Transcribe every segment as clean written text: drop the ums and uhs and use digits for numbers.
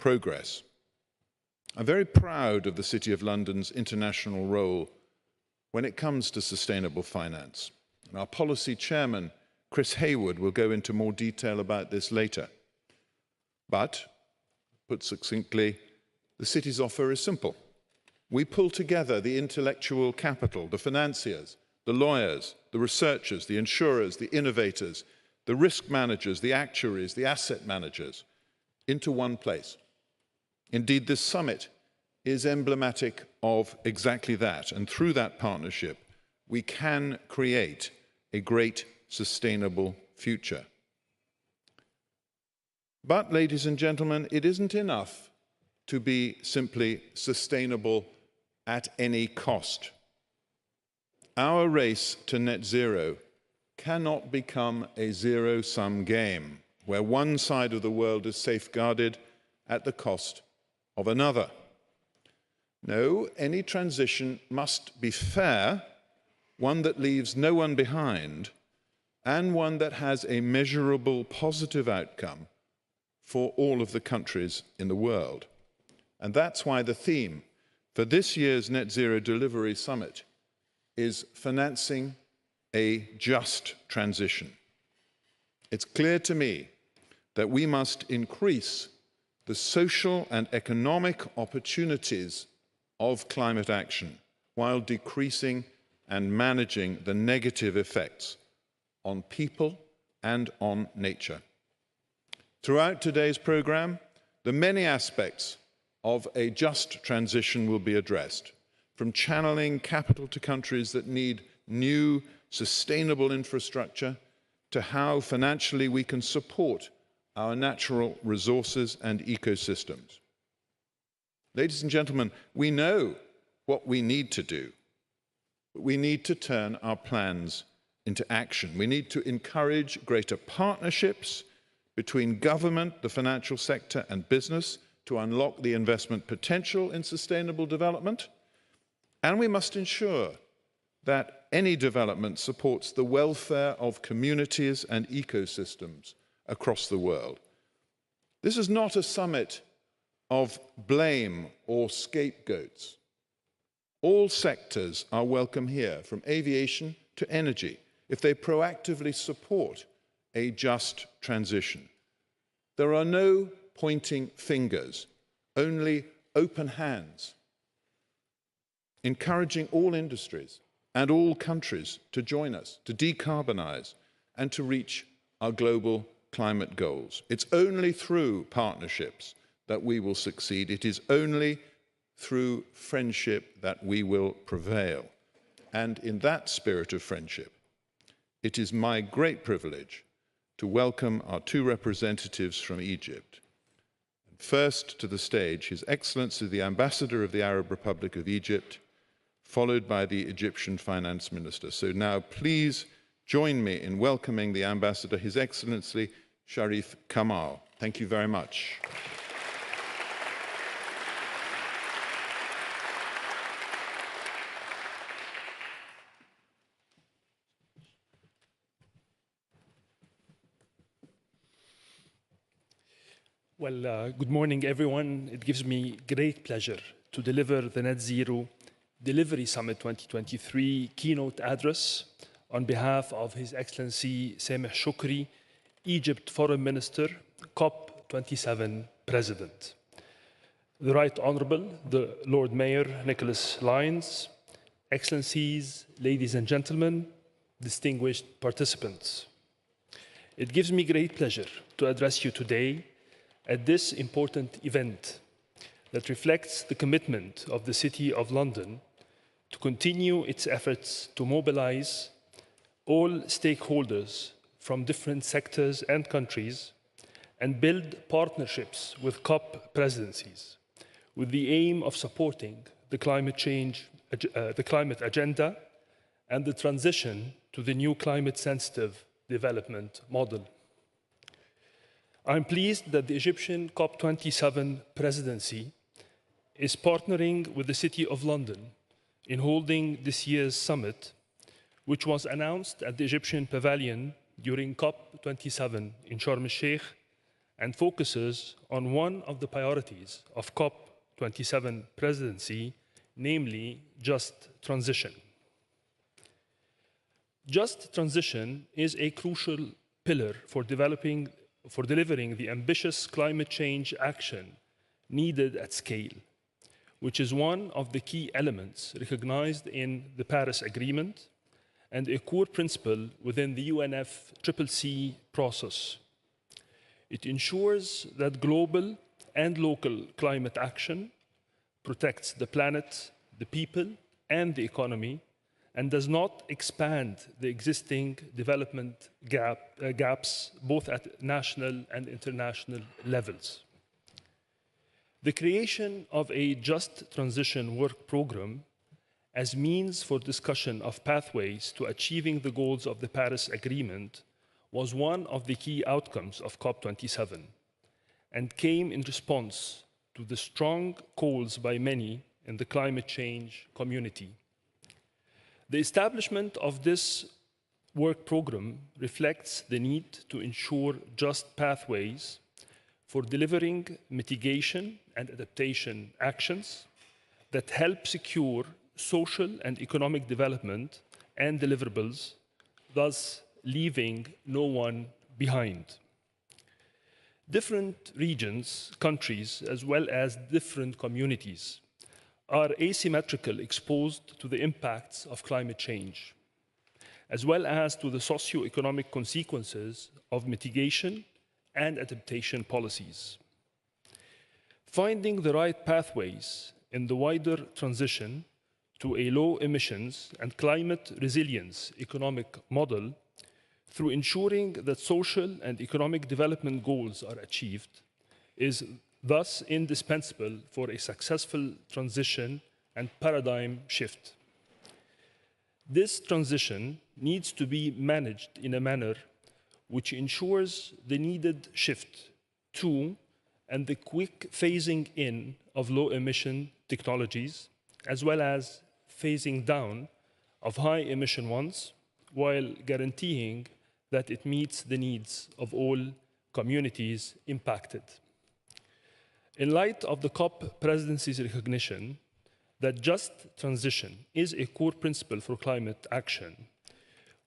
progress. I'm very proud of the City of London's international role when it comes to sustainable finance. And our policy chairman, Chris Hayward, will go into more detail about this later. But, put succinctly, the city's offer is simple. We pull together the intellectual capital, the financiers, the lawyers, the researchers, the insurers, the innovators, the risk managers, the actuaries, the asset managers, into one place. Indeed, this summit is emblematic of exactly that, and through that partnership, we can create a great sustainable future. But, ladies and gentlemen, it isn't enough to be simply sustainable at any cost. Our race to net zero cannot become a zero-sum game, where one side of the world is safeguarded at the cost of another. No, any transition must be fair, one that leaves no one behind, and one that has a measurable positive outcome for all of the countries in the world. And that's why the theme for this year's Net Zero Delivery Summit is financing a just transition. It's clear to me that we must increase the social and economic opportunities of climate action while decreasing and managing the negative effects on people and on nature. Throughout today's programme, the many aspects of a just transition will be addressed, from channeling capital to countries that need new, sustainable infrastructure, to how financially we can support our natural resources and ecosystems. Ladies and gentlemen, we know what we need to do, but we need to turn our plans into action. We need to encourage greater partnerships between government, the financial sector, and business to unlock the investment potential in sustainable development. And we must ensure that any development supports the welfare of communities and ecosystems across the world. This is not a summit of blame or scapegoats. All sectors are welcome here, from aviation to energy, if they proactively support a just transition. There are no pointing fingers, only open hands, encouraging all industries and all countries to join us, to decarbonize and to reach our global climate goals. It's only through partnerships that we will succeed. It is only through friendship that we will prevail. And in that spirit of friendship, it is my great privilege to welcome our two representatives from Egypt. First to the stage, His Excellency the Ambassador of the Arab Republic of Egypt, followed by the Egyptian Finance Minister. So now please join me in welcoming the Ambassador, His Excellency Sharif Kamal. Thank you very much. Well, good morning, everyone. It gives me great pleasure to deliver the Net Zero Delivery Summit 2023 keynote address on behalf of His Excellency Sameh Shoukry, Egypt Foreign Minister, COP27 President. The Right Honourable, the Lord Mayor Nicholas Lyons, Excellencies, ladies and gentlemen, distinguished participants. It gives me great pleasure to address you today at this important event that reflects the commitment of the City of London to continue its efforts to mobilize all stakeholders from different sectors and countries and build partnerships with COP presidencies with the aim of supporting the climate agenda and the transition to the new climate-sensitive development model. I'm pleased that the Egyptian COP27 presidency is partnering with the City of London in holding this year's summit, which was announced at the Egyptian Pavilion during COP27 in Sharm el-Sheikh and focuses on one of the priorities of COP27 presidency, namely just transition. Just transition is a crucial pillar for delivering the ambitious climate change action needed at scale, which is one of the key elements recognized in the Paris Agreement and a core principle within the UNFCCC process. It ensures that global and local climate action protects the planet, the people, and the economy, and does not expand the existing development gaps, both at national and international levels. The creation of a just transition work program as means for discussion of pathways to achieving the goals of the Paris Agreement was one of the key outcomes of COP27 and came in response to the strong calls by many in the climate change community. The establishment of this work program reflects the need to ensure just pathways for delivering mitigation and adaptation actions that help secure social and economic development and deliverables, thus leaving no one behind. Different regions, countries, as well as different communities are asymmetrically exposed to the impacts of climate change, as well as to the socio-economic consequences of mitigation and adaptation policies. Finding the right pathways in the wider transition to a low emissions and climate resilience economic model through ensuring that social and economic development goals are achieved is thus indispensable for a successful transition and paradigm shift. This transition needs to be managed in a manner which ensures the needed shift to and the quick phasing in of low-emission technologies, as well as phasing down of high-emission ones, while guaranteeing that it meets the needs of all communities impacted. In light of the COP presidency's recognition that just transition is a core principle for climate action,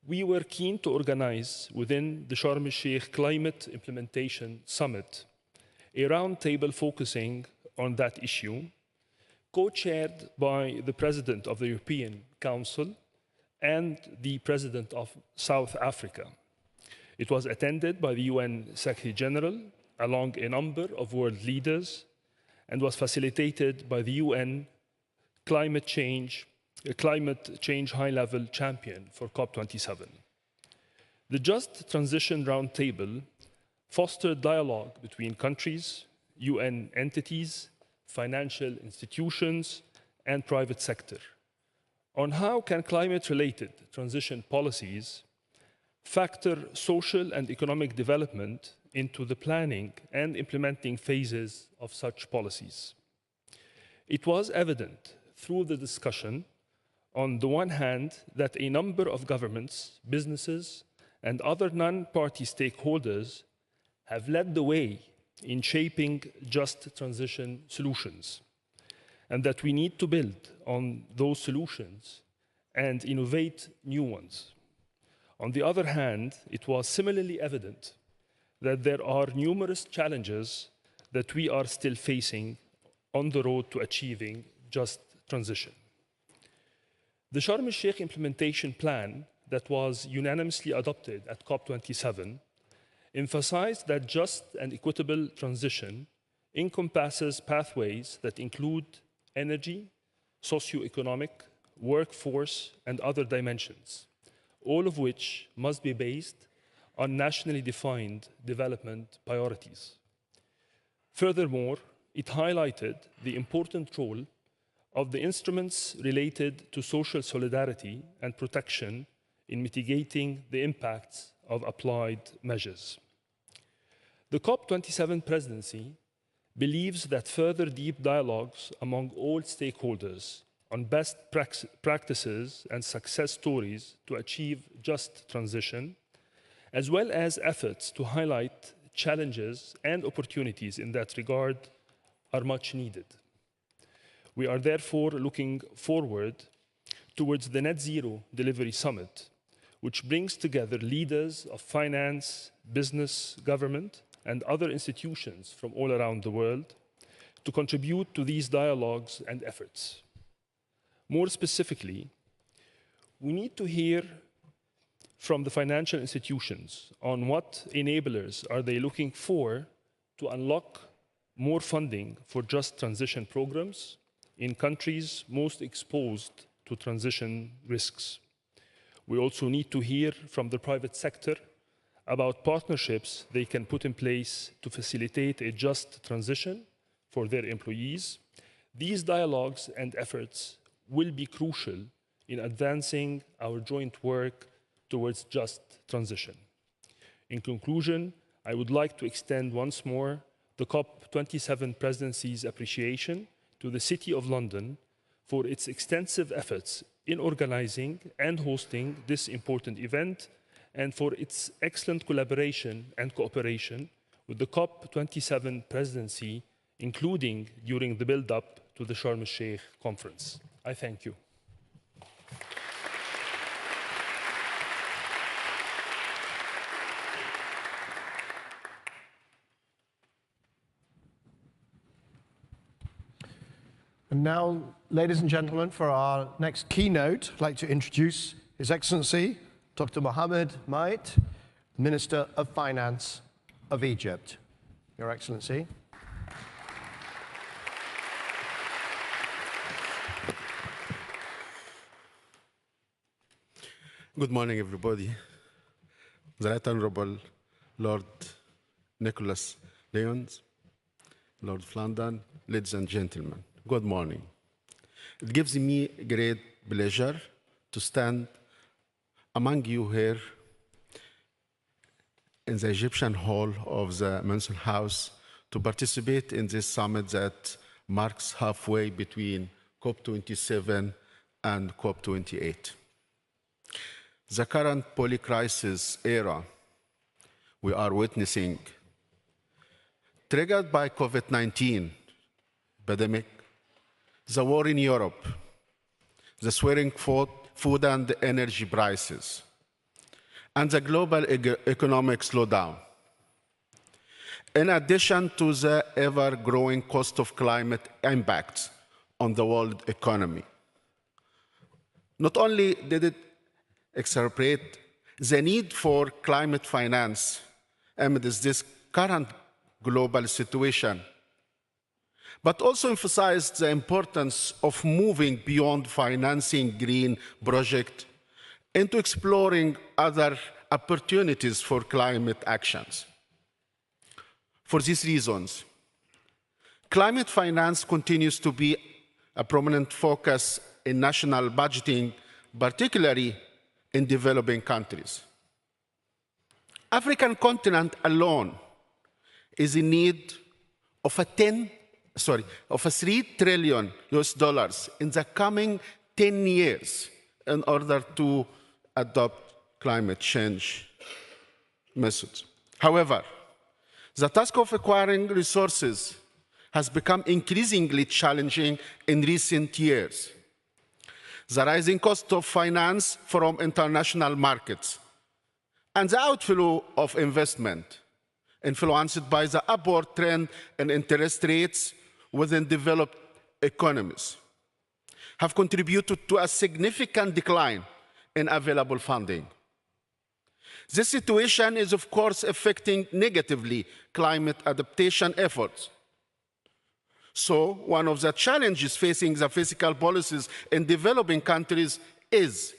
we were keen to organize within the Sharm el-Sheikh Climate Implementation Summit a roundtable focusing on that issue, co-chaired by the President of the European Council and the President of South Africa. It was attended by the UN Secretary General, along a number of world leaders, and was facilitated by the UN climate change high-level champion for COP27. The Just Transition Roundtable fostered dialogue between countries, UN entities, financial institutions, and private sector on how can climate-related transition policies factor social and economic development into the planning and implementing phases of such policies. It was evident through the discussion, on the one hand, that a number of governments, businesses, and other non-party stakeholders have led the way in shaping just transition solutions, and that we need to build on those solutions and innovate new ones. On the other hand, it was similarly evident that there are numerous challenges that we are still facing on the road to achieving just transition. The Sharm el-Sheikh implementation plan that was unanimously adopted at COP27 emphasized that just and equitable transition encompasses pathways that include energy, socioeconomic, workforce, and other dimensions, all of which must be based on nationally defined development priorities. Furthermore, it highlighted the important role of the instruments related to social solidarity and protection in mitigating the impacts of applied measures. The COP27 presidency believes that further deep dialogues among all stakeholders on best practices and success stories to achieve just transition, as well as efforts to highlight challenges and opportunities in that regard are much needed. We are therefore looking forward towards the Net Zero Delivery Summit, which brings together leaders of finance, business, government, and other institutions from all around the world to contribute to these dialogues and efforts. More specifically, we need to hear from the financial institutions on what enablers are they looking for to unlock more funding for just transition programs in countries most exposed to transition risks. We also need to hear from the private sector about partnerships they can put in place to facilitate a just transition for their employees. These dialogues and efforts will be crucial in advancing our joint work towards just transition. In conclusion, I would like to extend once more the COP27 presidency's appreciation to the City of London for its extensive efforts in organizing and hosting this important event and for its excellent collaboration and cooperation with the COP27 presidency, including during the build-up to the Sharm el-Sheikh conference. I thank you. And now, ladies and gentlemen, for our next keynote, I'd like to introduce His Excellency, Dr. Mohammed Mait, Minister of Finance of Egypt. Your Excellency. Good morning, everybody. The Right Honorable Lord Nicholas Lyons, Lord of London, ladies and gentlemen, good morning. It gives me great pleasure to stand among you here in the Egyptian hall of the Mansion House to participate in this summit that marks halfway between COP27 and COP28. The current polycrisis era we are witnessing, triggered by COVID-19 pandemic, the war in Europe, the soaring food and energy prices, and the global economic slowdown. In addition to the ever-growing cost of climate impacts on the world economy. Not only did it exacerbate the need for climate finance amidst this current global situation, but also emphasized the importance of moving beyond financing green projects into exploring other opportunities for climate actions. For these reasons, climate finance continues to be a prominent focus in national budgeting, particularly in developing countries. African continent alone is in need of a $3 trillion in the coming 10 years in order to adopt climate change methods. However, the task of acquiring resources has become increasingly challenging in recent years. The rising cost of finance from international markets and the outflow of investment, influenced by the upward trend in interest rates within developed economies, have contributed to a significant decline in available funding. This situation is, of course, affecting negatively climate adaptation efforts. So, one of the challenges facing the fiscal policies in developing countries is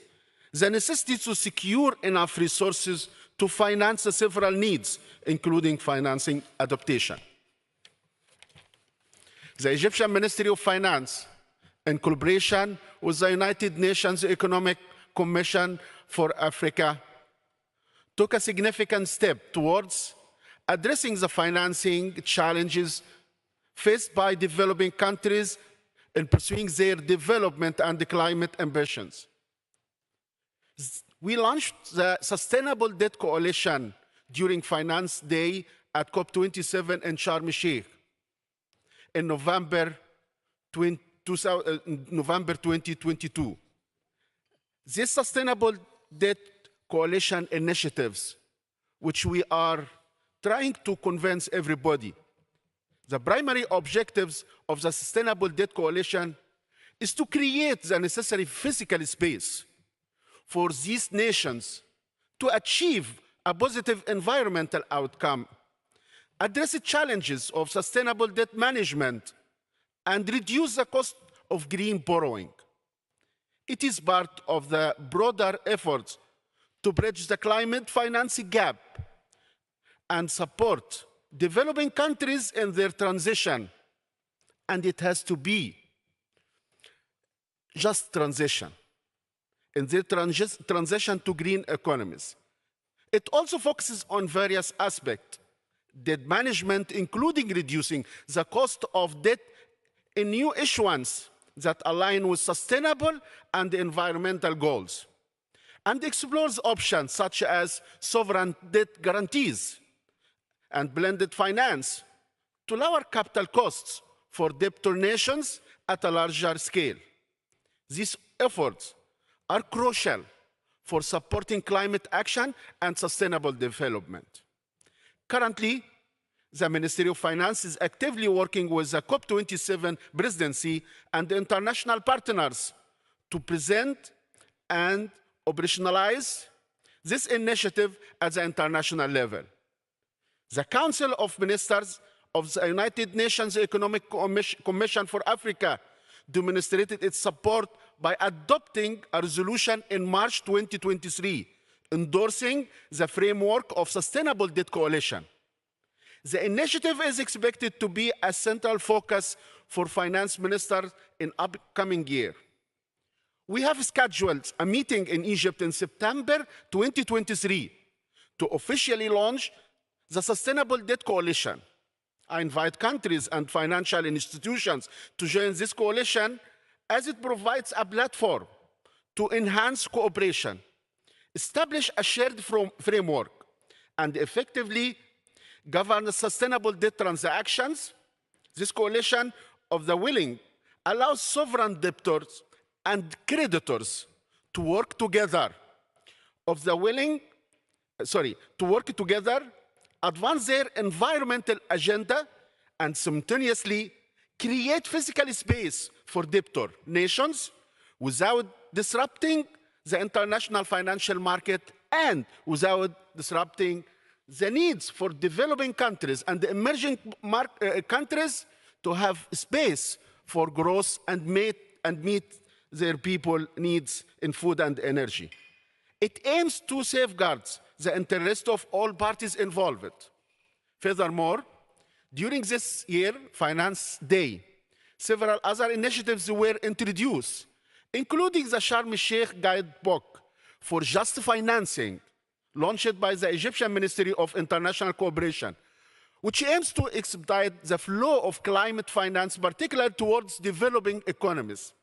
the necessity to secure enough resources to finance the several needs, including financing adaptation. The Egyptian Ministry of Finance, in collaboration with the United Nations Economic Commission for Africa, took a significant step towards addressing the financing challenges faced by developing countries in pursuing their development and climate ambitions. We launched the Sustainable Debt Coalition during Finance Day at COP27 in Sharm el-Sheikh in November 2022. These sustainable debt coalition initiatives, which we are trying to convince everybody, the primary objectives of the Sustainable Debt Coalition is to create the necessary physical space for these nations to achieve a positive environmental outcome, address the challenges of sustainable debt management, and reduce the cost of green borrowing. It is part of the broader efforts to bridge the climate financing gap and support developing countries in their transition. And it has to be just transition, in their transition to green economies. It also focuses on various aspects: debt management, including reducing the cost of debt in new issuance that align with sustainable and environmental goals, and explores options such as sovereign debt guarantees and blended finance to lower capital costs for debtor nations at a larger scale. These efforts are crucial for supporting climate action and sustainable development. Currently, the Ministry of Finance is actively working with the COP27 presidency and the international partners to present and operationalize this initiative at the international level. The Council of Ministers of the United Nations Economic Commission for Africa demonstrated its support by adopting a resolution in March 2023, endorsing the framework of Sustainable Debt Coalition. The initiative is expected to be a central focus for finance ministers in the upcoming year. We have scheduled a meeting in Egypt in September 2023 to officially launch the Sustainable Debt Coalition. I invite countries and financial institutions to join this coalition as it provides a platform to enhance cooperation, establish a shared framework, and effectively govern sustainable debt transactions. This coalition of the willing allows sovereign debtors and creditors to work together, advance their environmental agenda, and simultaneously create physical space for debtor nations without disrupting the international financial market and without disrupting the needs for developing countries and the emerging countries to have space for growth and meet their people needs in food and energy. It aims to safeguard the interest of all parties involved. Furthermore, during this year, Finance Day, several other initiatives were introduced, including the Sharm el-Sheikh Guidebook for Just Financing, launched by the Egyptian Ministry of International Cooperation, which aims to expedite the flow of climate finance, particularly towards developing economies.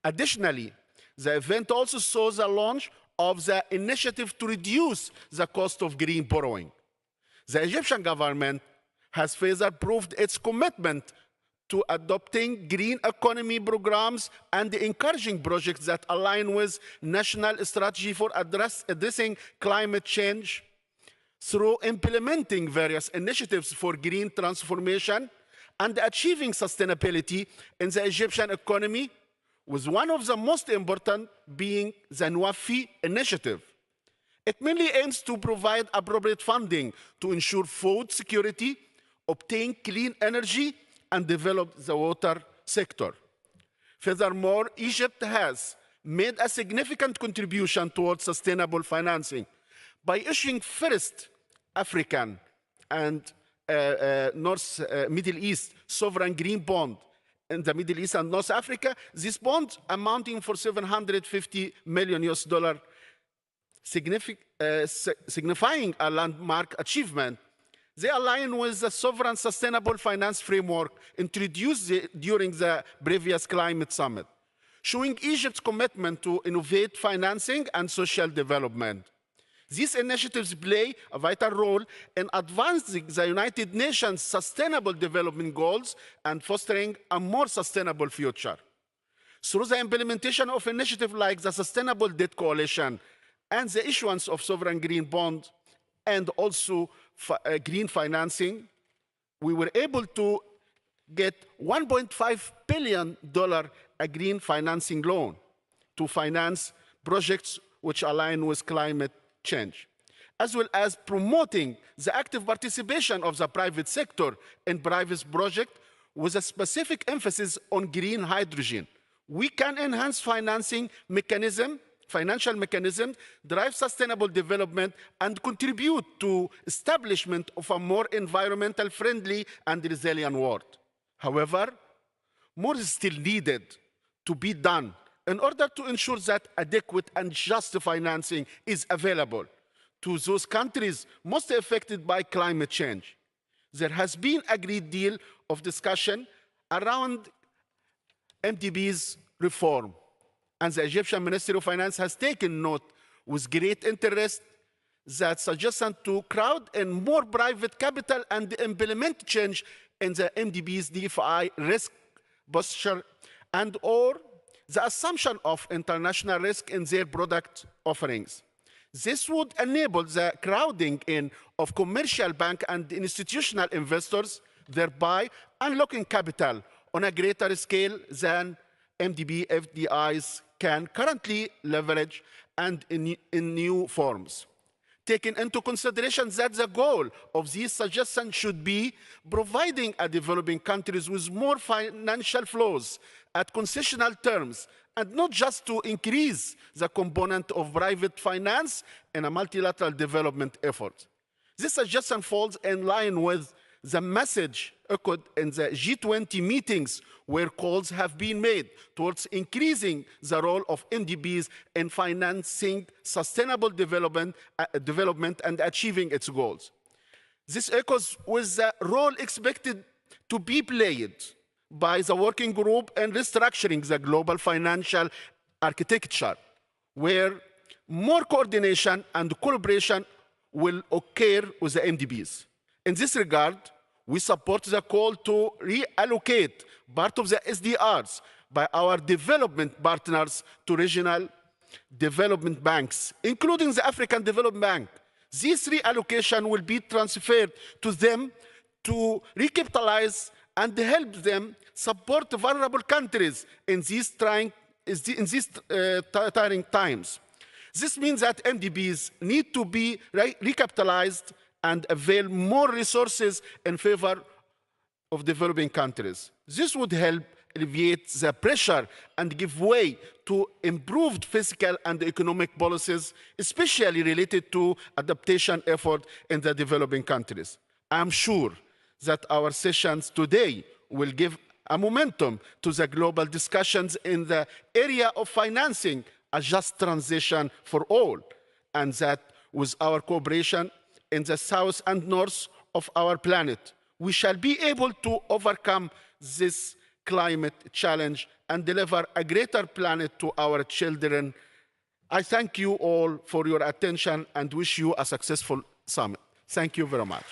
Additionally, the event also saw the launch of the initiative to reduce the cost of green borrowing. The Egyptian government has further proved its commitment to adopting green economy programs and encouraging projects that align with national strategy for addressing climate change through implementing various initiatives for green transformation and achieving sustainability in the Egyptian economy, with one of the most important being the NWAFI initiative. It mainly aims to provide appropriate funding to ensure food security, obtain clean energy, and develop the water sector. Furthermore, Egypt has made a significant contribution towards sustainable financing by issuing first African and Middle East sovereign green bond in the Middle East and North Africa. This bond, amounting for $750 million, signifying a landmark achievement. They align with the sovereign sustainable finance framework introduced during the previous climate summit, showing Egypt's commitment to innovate financing and social development. These initiatives play a vital role in advancing the United Nations Sustainable Development Goals and fostering a more sustainable future. Through the implementation of initiatives like the Sustainable Debt Coalition and the issuance of sovereign green bonds and also green financing, we were able to get $1.5 billion a green financing loan to finance projects which align with climate change, as well as promoting the active participation of the private sector in private projects with a specific emphasis on green hydrogen. We can enhance financial mechanisms, drive sustainable development, and contribute to establishment of a more environmental friendly and resilient world. However, more is still needed to be done in order to ensure that adequate and just financing is available to those countries most affected by climate change. There has been a great deal of discussion around MDB's reform, and the Egyptian Ministry of Finance has taken note with great interest that suggestion to crowd in more private capital and implement change in the MDB's DFI risk posture and or the assumption of international risk in their product offerings. This would enable the crowding in of commercial bank and institutional investors, thereby unlocking capital on a greater scale than MDB FDIs can currently leverage and in new forms. Taking into consideration that the goal of these suggestions should be providing developing countries with more financial flows at concessional terms, and not just to increase the component of private finance in a multilateral development effort. This suggestion falls in line with the message echoed in the G20 meetings, where calls have been made towards increasing the role of MDBs in financing sustainable development and achieving its goals. This echoes with the role expected to be played by the working group in restructuring the global financial architecture, where more coordination and collaboration will occur with the MDBs. In this regard, we support the call to reallocate part of the SDRs by our development partners to regional development banks, including the African Development Bank. This reallocation will be transferred to them to recapitalize and help them support vulnerable countries in these tiring times. This means that MDBs need to be recapitalized and avail more resources in favor of developing countries. This would help alleviate the pressure and give way to improved fiscal and economic policies, especially related to adaptation effort in the developing countries. I am sure that our sessions today will give a momentum to the global discussions in the area of financing a just transition for all, and that with our cooperation in the south and north of our planet, we shall be able to overcome this climate challenge and deliver a greater planet to our children. I thank you all for your attention and wish you a successful summit. Thank you very much.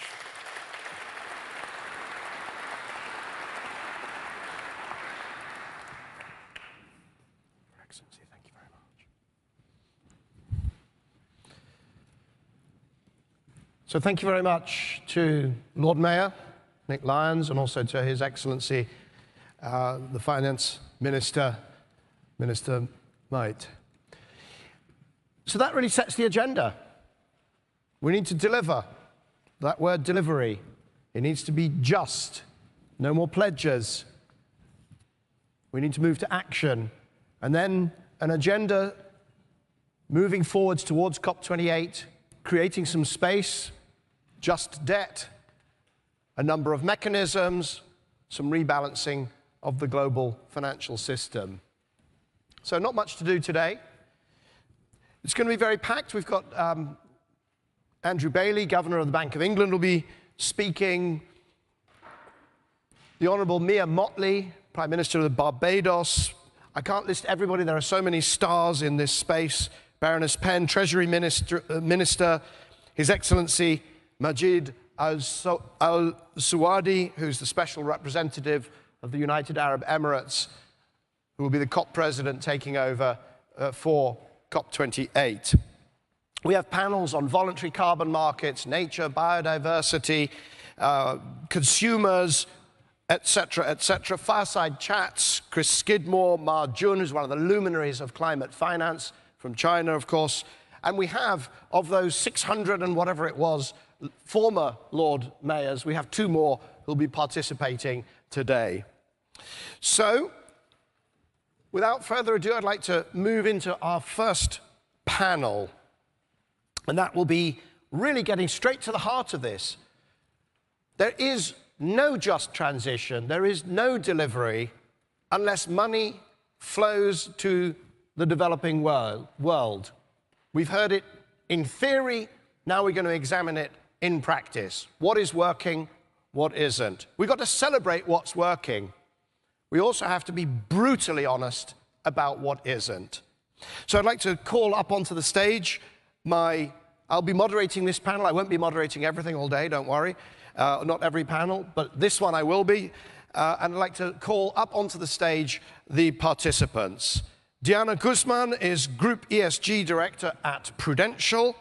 Excellency, thank you very much. So thank you very much to Lord Mayor Nick Lyons, and also to His Excellency, the Finance Minister, Minister Might. So that really sets the agenda. We need to deliver. That word delivery. It needs to be just. No more pledges. We need to move to action. And then an agenda moving forwards towards COP28, creating some space, just debt, a number of mechanisms, some rebalancing of the global financial system. So not much to do today. It's going to be very packed. We've got Andrew Bailey, Governor of the Bank of England, will be speaking. The Honourable Mia Mottley, Prime Minister of Barbados. I can't list everybody. There are so many stars in this space. Baroness Penn, Treasury Minister, His Excellency Majid Al-Suwadi, who's the Special Representative of the United Arab Emirates, who will be the COP president taking over for COP28. We have panels on voluntary carbon markets, nature, biodiversity, consumers, etc., etc. Fireside chats, Chris Skidmore, Ma Jun, who's one of the luminaries of climate finance from China, of course. And we have, of those 600 and whatever it was, former Lord Mayors, we have 2 more who'll be participating today. So, without further ado, I'd like to move into our first panel. And that will be really getting straight to the heart of this. There is no just transition, there is no delivery unless money flows to the developing world. We've heard it in theory, now we're going to examine it in practice. What is working, what isn't? We've got to celebrate what's working. We also have to be brutally honest about what isn't. So I'd like to call up onto the stage I'll be moderating this panel. I won't be moderating everything all day, don't worry. Not every panel, but this one I will be. And I'd like to call up onto the stage the participants. Diana Guzman is Group ESG Director at Prudential.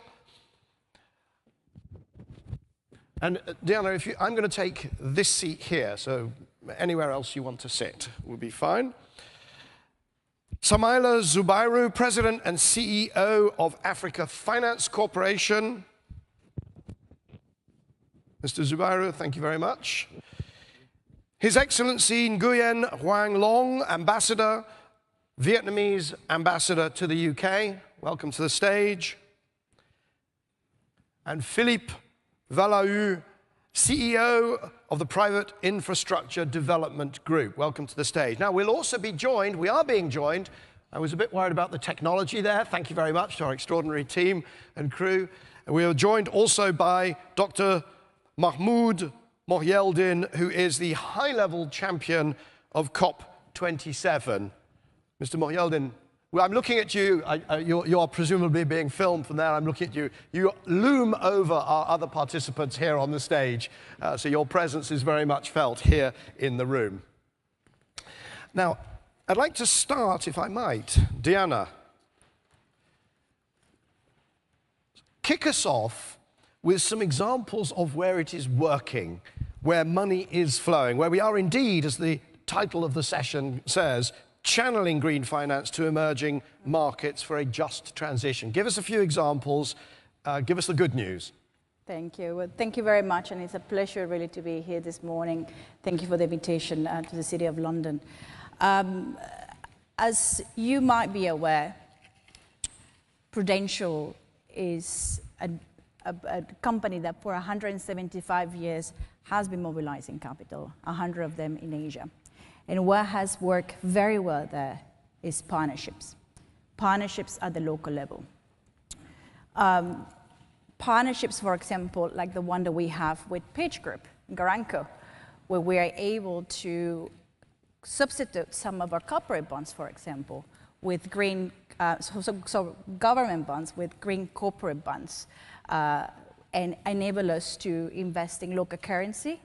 And Diana, I'm going to take this seat here, so anywhere else you want to sit will be fine. Samaila Zubairu, President and CEO of Africa Finance Corporation. Mr. Zubairu, thank you very much. His Excellency Nguyen Hoang Long, Ambassador, Vietnamese Ambassador to the UK. Welcome to the stage. And Philippe Vallaud, CEO of the Private Infrastructure Development Group. Welcome to the stage. Now, we are being joined, I was a bit worried about the technology there. Thank you very much to our extraordinary team and crew. And we are joined also by Dr. Mahmoud Mohyeldin, who is the high-level champion of COP27. Mr. Mohyeldin, well, I'm looking at you. You are presumably being filmed from there. I'm looking at you. You loom over our other participants here on the stage, so your presence is very much felt here in the room. Now, I'd like to start, if I might, Diana. Kick us off with some examples of where it is working, where money is flowing, where we are indeed, as the title of the session says, channeling green finance to emerging markets for a just transition. Give us a few examples. Give us the good news. Thank you. Well, thank you very much, and it's a pleasure really to be here this morning. Thank you for the invitation to the City of London. As you might be aware, Prudential is a company that for 175 years has been mobilizing capital, 100 of them in Asia. And what has worked very well there is partnerships. Partnerships at the local level. Partnerships, for example, like the one that we have with Page Group, Garanco, where we are able to substitute some of our corporate bonds, for example, with green, so government bonds with green corporate bonds, and enable us to invest in local currency,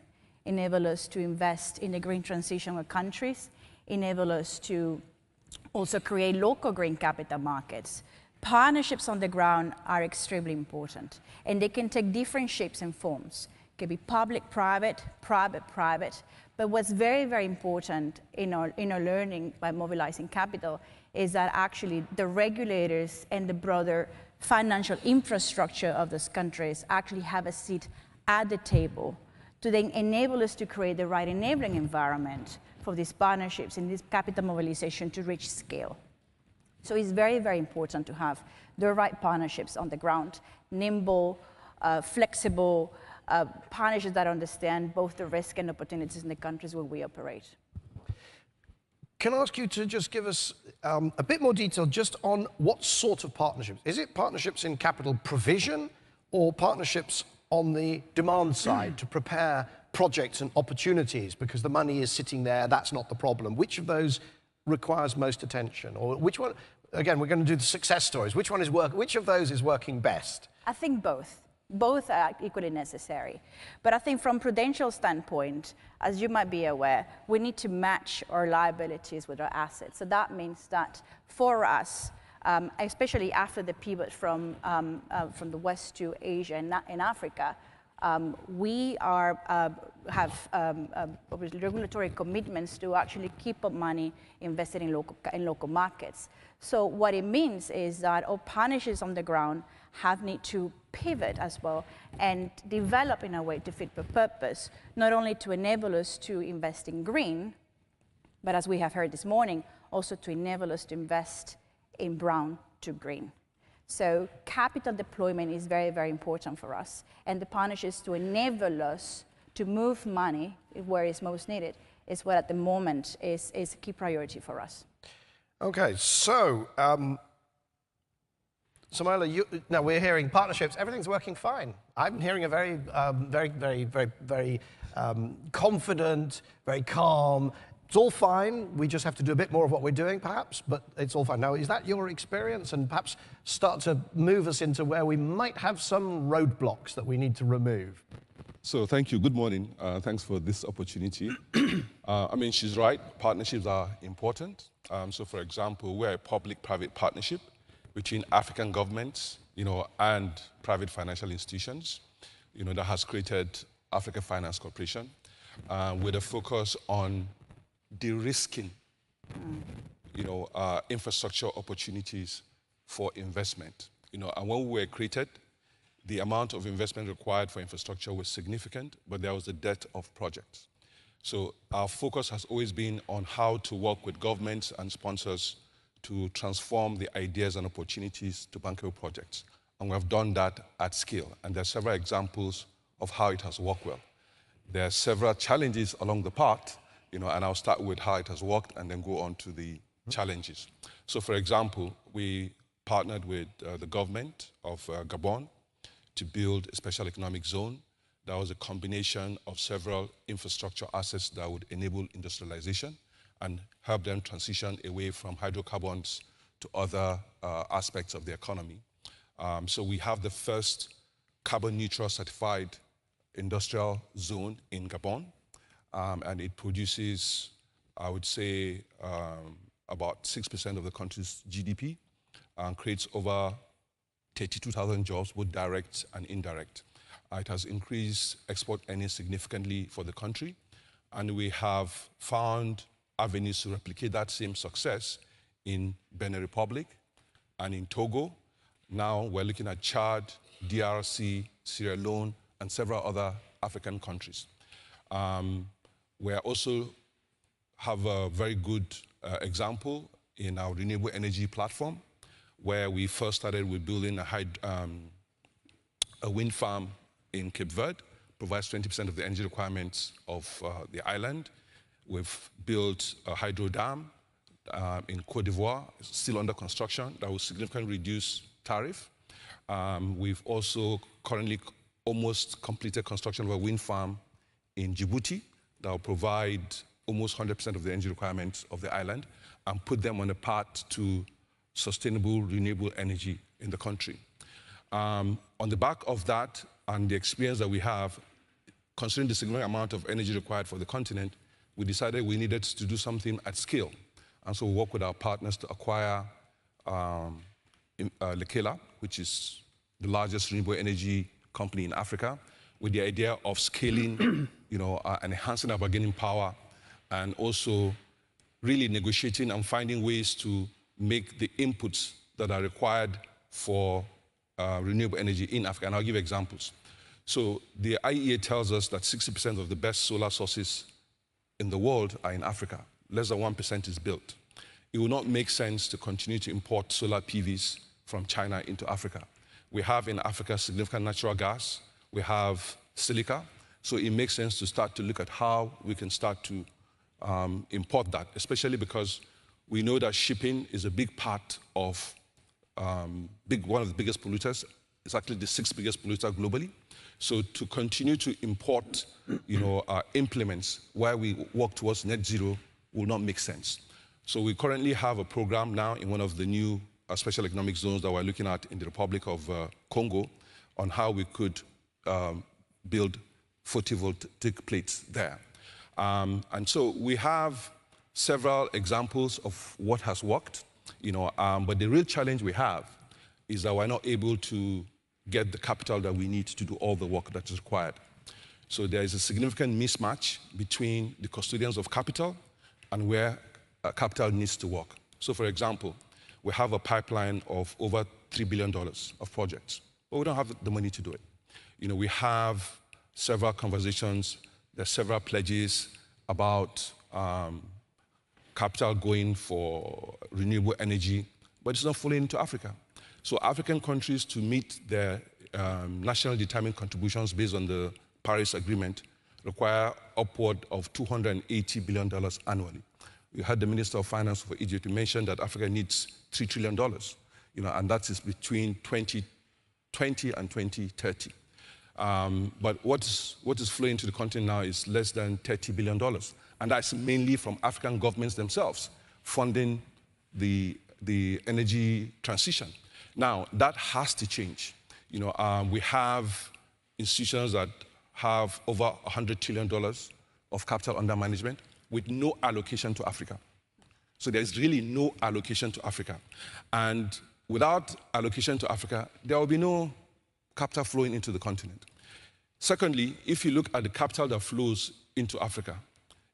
enable us to invest in the green transition of countries, enable us to also create local green capital markets. Partnerships on the ground are extremely important, and they can take different shapes and forms. It can be public-private, private-private, but what's very, very important in our learning by mobilizing capital is that actually the regulators and the broader financial infrastructure of those countries actually have a seat at the table to then enable us to create the right enabling environment for these partnerships and this capital mobilization to reach scale. So it's very, very important to have the right partnerships on the ground, nimble, flexible, partnerships that understand both the risk and opportunities in the countries where we operate. Can I ask you to just give us a bit more detail just on what sort of partnerships? Is it partnerships in capital provision or partnerships on the demand side to prepare projects and opportunities because the money is sitting there, that's not the problem? Which of those requires most attention, or which one? again, we're going to do the success stories. Which of those is working best? I think both. Both are equally necessary. But I think from prudential standpoint, as you might be aware, we need to match our liabilities with our assets. So that means that for us, especially after the pivot from the West to Asia and Africa, we have regulatory commitments to actually keep up money invested in local markets. So what it means is that our partnerships on the ground need to pivot as well and develop in a way to fit for purpose, not only to enable us to invest in green, but as we have heard this morning, also to enable us to invest in brown to green. So capital deployment is very, very important for us. And the partnerships to enable us to move money where it's most needed is what at the moment is a key priority for us. Okay, so Somaila, now we're hearing partnerships, everything's working fine. I'm hearing a very, very confident, very calm. It's all fine. We just have to do a bit more of what we're doing, perhaps, but it's all fine. Now, is that your experience? And perhaps start to move us into where we might have some roadblocks that we need to remove. So thank you. Good morning. Thanks for this opportunity. I mean, she's right. Partnerships are important. So, for example, we're a public-private partnership between African governments, and private financial institutions, that has created Africa Finance Corporation with a focus on de-risking, infrastructure opportunities for investment. And when we were created, the amount of investment required for infrastructure was significant, but there was a dearth of projects. So our focus has always been on how to work with governments and sponsors to transform the ideas and opportunities to bankable projects. And we have done that at scale. And there are several examples of how it has worked well. There are several challenges along the path, and I'll start with how it has worked and then go on to the challenges. So for example, we partnered with the government of Gabon to build a special economic zone. That was a combination of several infrastructure assets that would enable industrialization and help them transition away from hydrocarbons to other aspects of the economy. So we have the first carbon neutral certified industrial zone in Gabon, and it produces, I would say, about 6% of the country's GDP and creates over 32,000 jobs, both direct and indirect. It has increased export earnings significantly for the country, and we have found avenues to replicate that same success in Benin Republic and in Togo. Now we're looking at Chad, DRC, Sierra Leone, and several other African countries. We also have a very good example in our renewable energy platform, where we first started with building a wind farm in Cape Verde, provides 20% of the energy requirements of the island. We've built a hydro dam in Côte d'Ivoire, still under construction, that will significantly reduce tariff. We've also currently almost completed construction of a wind farm in Djibouti that will provide almost 100% of the energy requirements of the island and put them on a path to sustainable, renewable energy in the country. On the back of that and the experience that we have, considering the significant amount of energy required for the continent, we decided we needed to do something at scale. And so we worked with our partners to acquire Lekela, which is the largest renewable energy company in Africa, with the idea of scaling, and enhancing our bargaining power, and also really negotiating and finding ways to make the inputs that are required for renewable energy in Africa. And I'll give examples. So the IEA tells us that 60% of the best solar sources in the world are in Africa. Less than 1% is built. It will not make sense to continue to import solar PVs from China into Africa. We have in Africa significant natural gas. We have silica. So it makes sense to start to look at how we can start to import that, especially because we know that shipping is a big part of one of the biggest polluters. It's actually the 6th biggest polluter globally. So to continue to import, implements while we work towards net zero will not make sense. So we currently have a program now in one of the new special economic zones that we're looking at in the Republic of Congo on how we could build photovoltaic plates there. And so we have several examples of what has worked, but the real challenge we have is that we're not able to get the capital that we need to do all the work that is required. So there is a significant mismatch between the custodians of capital and where capital needs to work. So for example, we have a pipeline of over $3 billion of projects, but we don't have the money to do it. We have several conversations, there's several pledges about capital going for renewable energy, but it's not flowing into Africa. So African countries, to meet their nationally determined contributions based on the Paris Agreement, require upward of $280 billion annually. You heard the Minister of Finance for Egypt mention that Africa needs $3 trillion, and that is between 2020 and 2030. But what is flowing to the continent now is less than $30 billion, and that's mainly from African governments themselves funding the energy transition. Now, that has to change. We have institutions that have over $100 trillion of capital under management with no allocation to Africa. So there's really no allocation to Africa. And without allocation to Africa, there will be no capital flowing into the continent. Secondly, if you look at the capital that flows into Africa,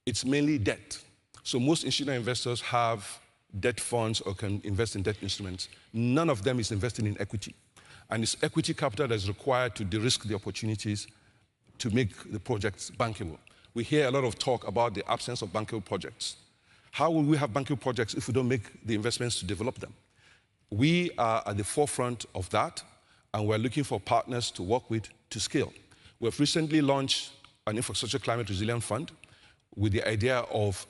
it's mainly debt. So most institutional investors have debt funds or can invest in debt instruments. None of them is investing in equity. And it's equity capital that is required to de-risk the opportunities to make the projects bankable. We hear a lot of talk about the absence of bankable projects. How will we have bankable projects if we don't make the investments to develop them? We are at the forefront of that, and we're looking for partners to work with to scale. We've recently launched an infrastructure climate resilience fund with the idea of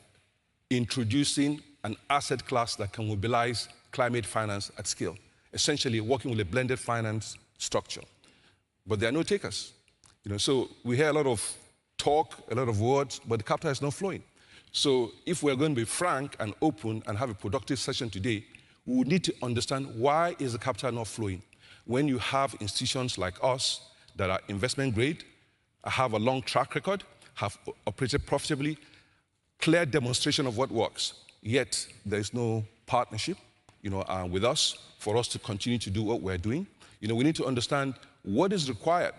introducing an asset class that can mobilize climate finance at scale, essentially working with a blended finance structure. But there are no takers. So we hear a lot of talk, a lot of words, but the capital is not flowing. So if we're going to be frank and open and have a productive session today, we would need to understand why is the capital not flowing when you have institutions like us that are investment grade, have a long track record, have operated profitably, clear demonstration of what works, yet there is no partnership with us for us to continue to do what we're doing. We need to understand what is required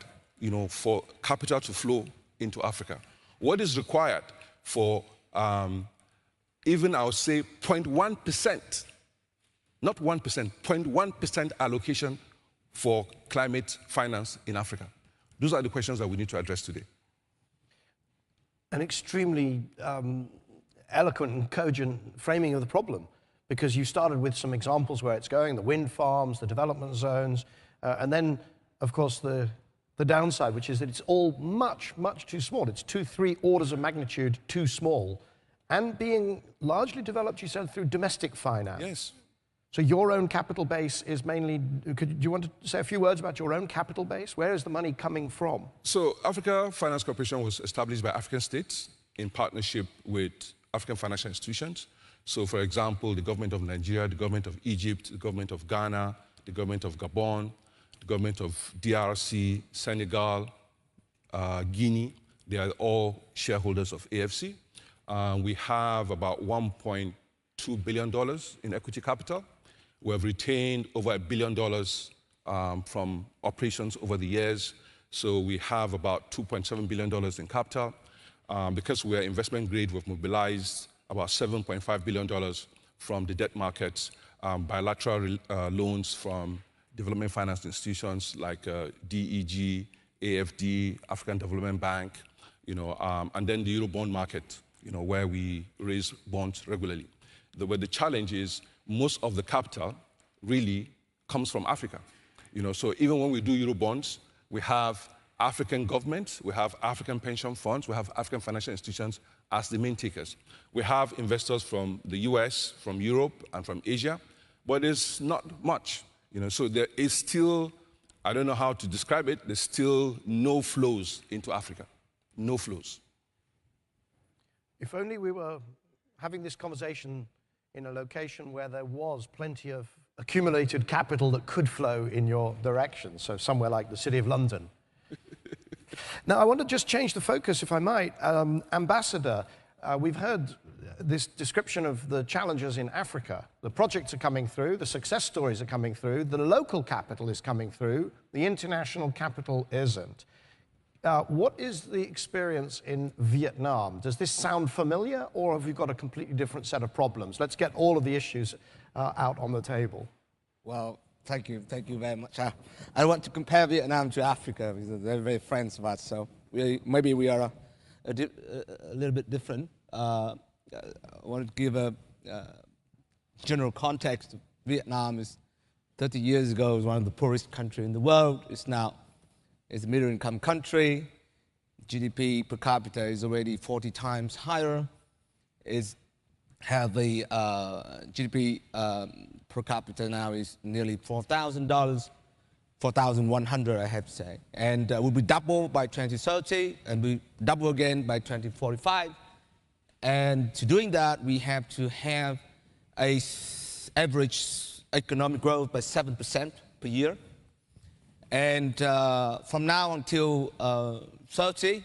for capital to flow into Africa. What is required for even, I would say, 0.1%, not 1%, 0.1% allocation for climate finance in Africa? Those are the questions that we need to address today. An extremely eloquent and cogent framing of the problem, because you started with some examples where it's going, the wind farms, the development zones, and then, of course, the downside, which is that it's all much, much too small. It's 2-3 orders of magnitude too small, and being largely developed, you said, through domestic finance. Yes. So your own capital base is mainly, do you want to say a few words about your own capital base? Where is the money coming from? So Africa Finance Corporation was established by African states in partnership with African financial institutions. So for example, the government of Nigeria, the government of Egypt, the government of Ghana, the government of Gabon, the government of DRC, Senegal, Guinea, they are all shareholders of AFC. We have about $1.2 billion in equity capital. We have retained over $1 billion from operations over the years. So we have about $2.7 billion in capital. Because we are investment grade, we've mobilized about $7.5 billion from the debt markets, bilateral loans from development finance institutions like DEG, AFD, African Development Bank, and then the Eurobond market, where we raise bonds regularly. But the challenge is most of the capital really comes from Africa. So even when we do Eurobonds, we have African governments, we have African pension funds, we have African financial institutions as the main takers. We have investors from the US, from Europe, and from Asia, but it's not much. So there is still, I don't know how to describe it, there's still no flows into Africa. No flows. If only we were having this conversation in a location where there was plenty of accumulated capital that could flow in your direction, so somewhere like the City of London. Now, I want to just change the focus, if I might. Ambassador, we've heard this description of the challenges in Africa. The projects are coming through, the success stories are coming through, the local capital is coming through, the international capital isn't. What is the experience in Vietnam? Does this sound familiar, or have you got a completely different set of problems? Let's get all of the issues out on the table. Well, thank you very much. I don't want to compare Vietnam to Africa because they're very friends of us, so maybe we are a little bit different. I want to give a general context. Vietnam is 30 years ago was one of the poorest countries in the world. It's now a middle-income country. GDP per capita is already 40 times higher. It's have the GDP per capita now is nearly $4,000, 4,100, I have to say, and will be double by 2030, and we double again by 2045. And to doing that, we have to have a average economic growth by 7% per year. And from now until 30,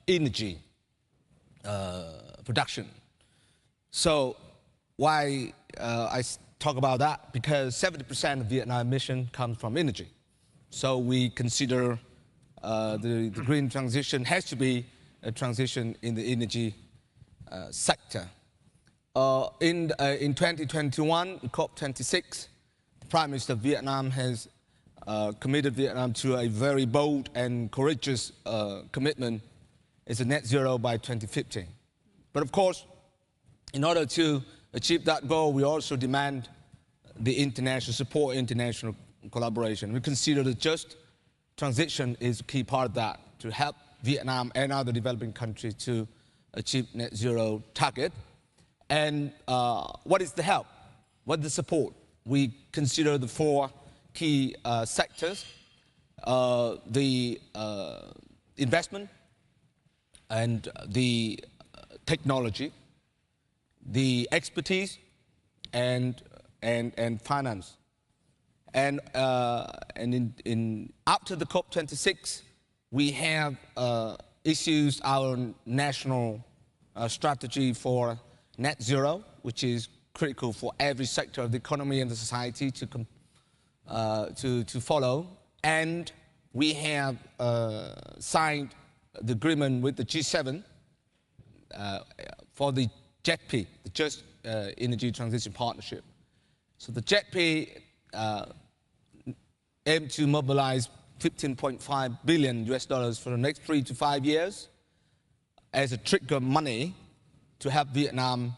energy production. So why I talk about that? Because 70% of Vietnam emission comes from energy. So we consider the green transition has to be a transition in the energy sector. In 2021, COP26, the Prime Minister of Vietnam has committed Vietnam to a very bold and courageous commitment. It's a net zero by 2050. But of course, in order to achieve that goal, we also demand the international support, international collaboration. We consider the just transition is a key part of that to help Vietnam and other developing countries to achieve net zero target. And what is the help? What is the support? We consider the four key sectors: the investment and the technology, the expertise, and finance. And after the COP26, we have issued our national strategy for net zero, which is critical for every sector of the economy and the society to follow. And we have signed the agreement with the G7 for the JETP, the Just Energy Transition Partnership. So the JETP aim to mobilize $15.5 billion for the next 3 to 5 years as a trigger money to help Vietnam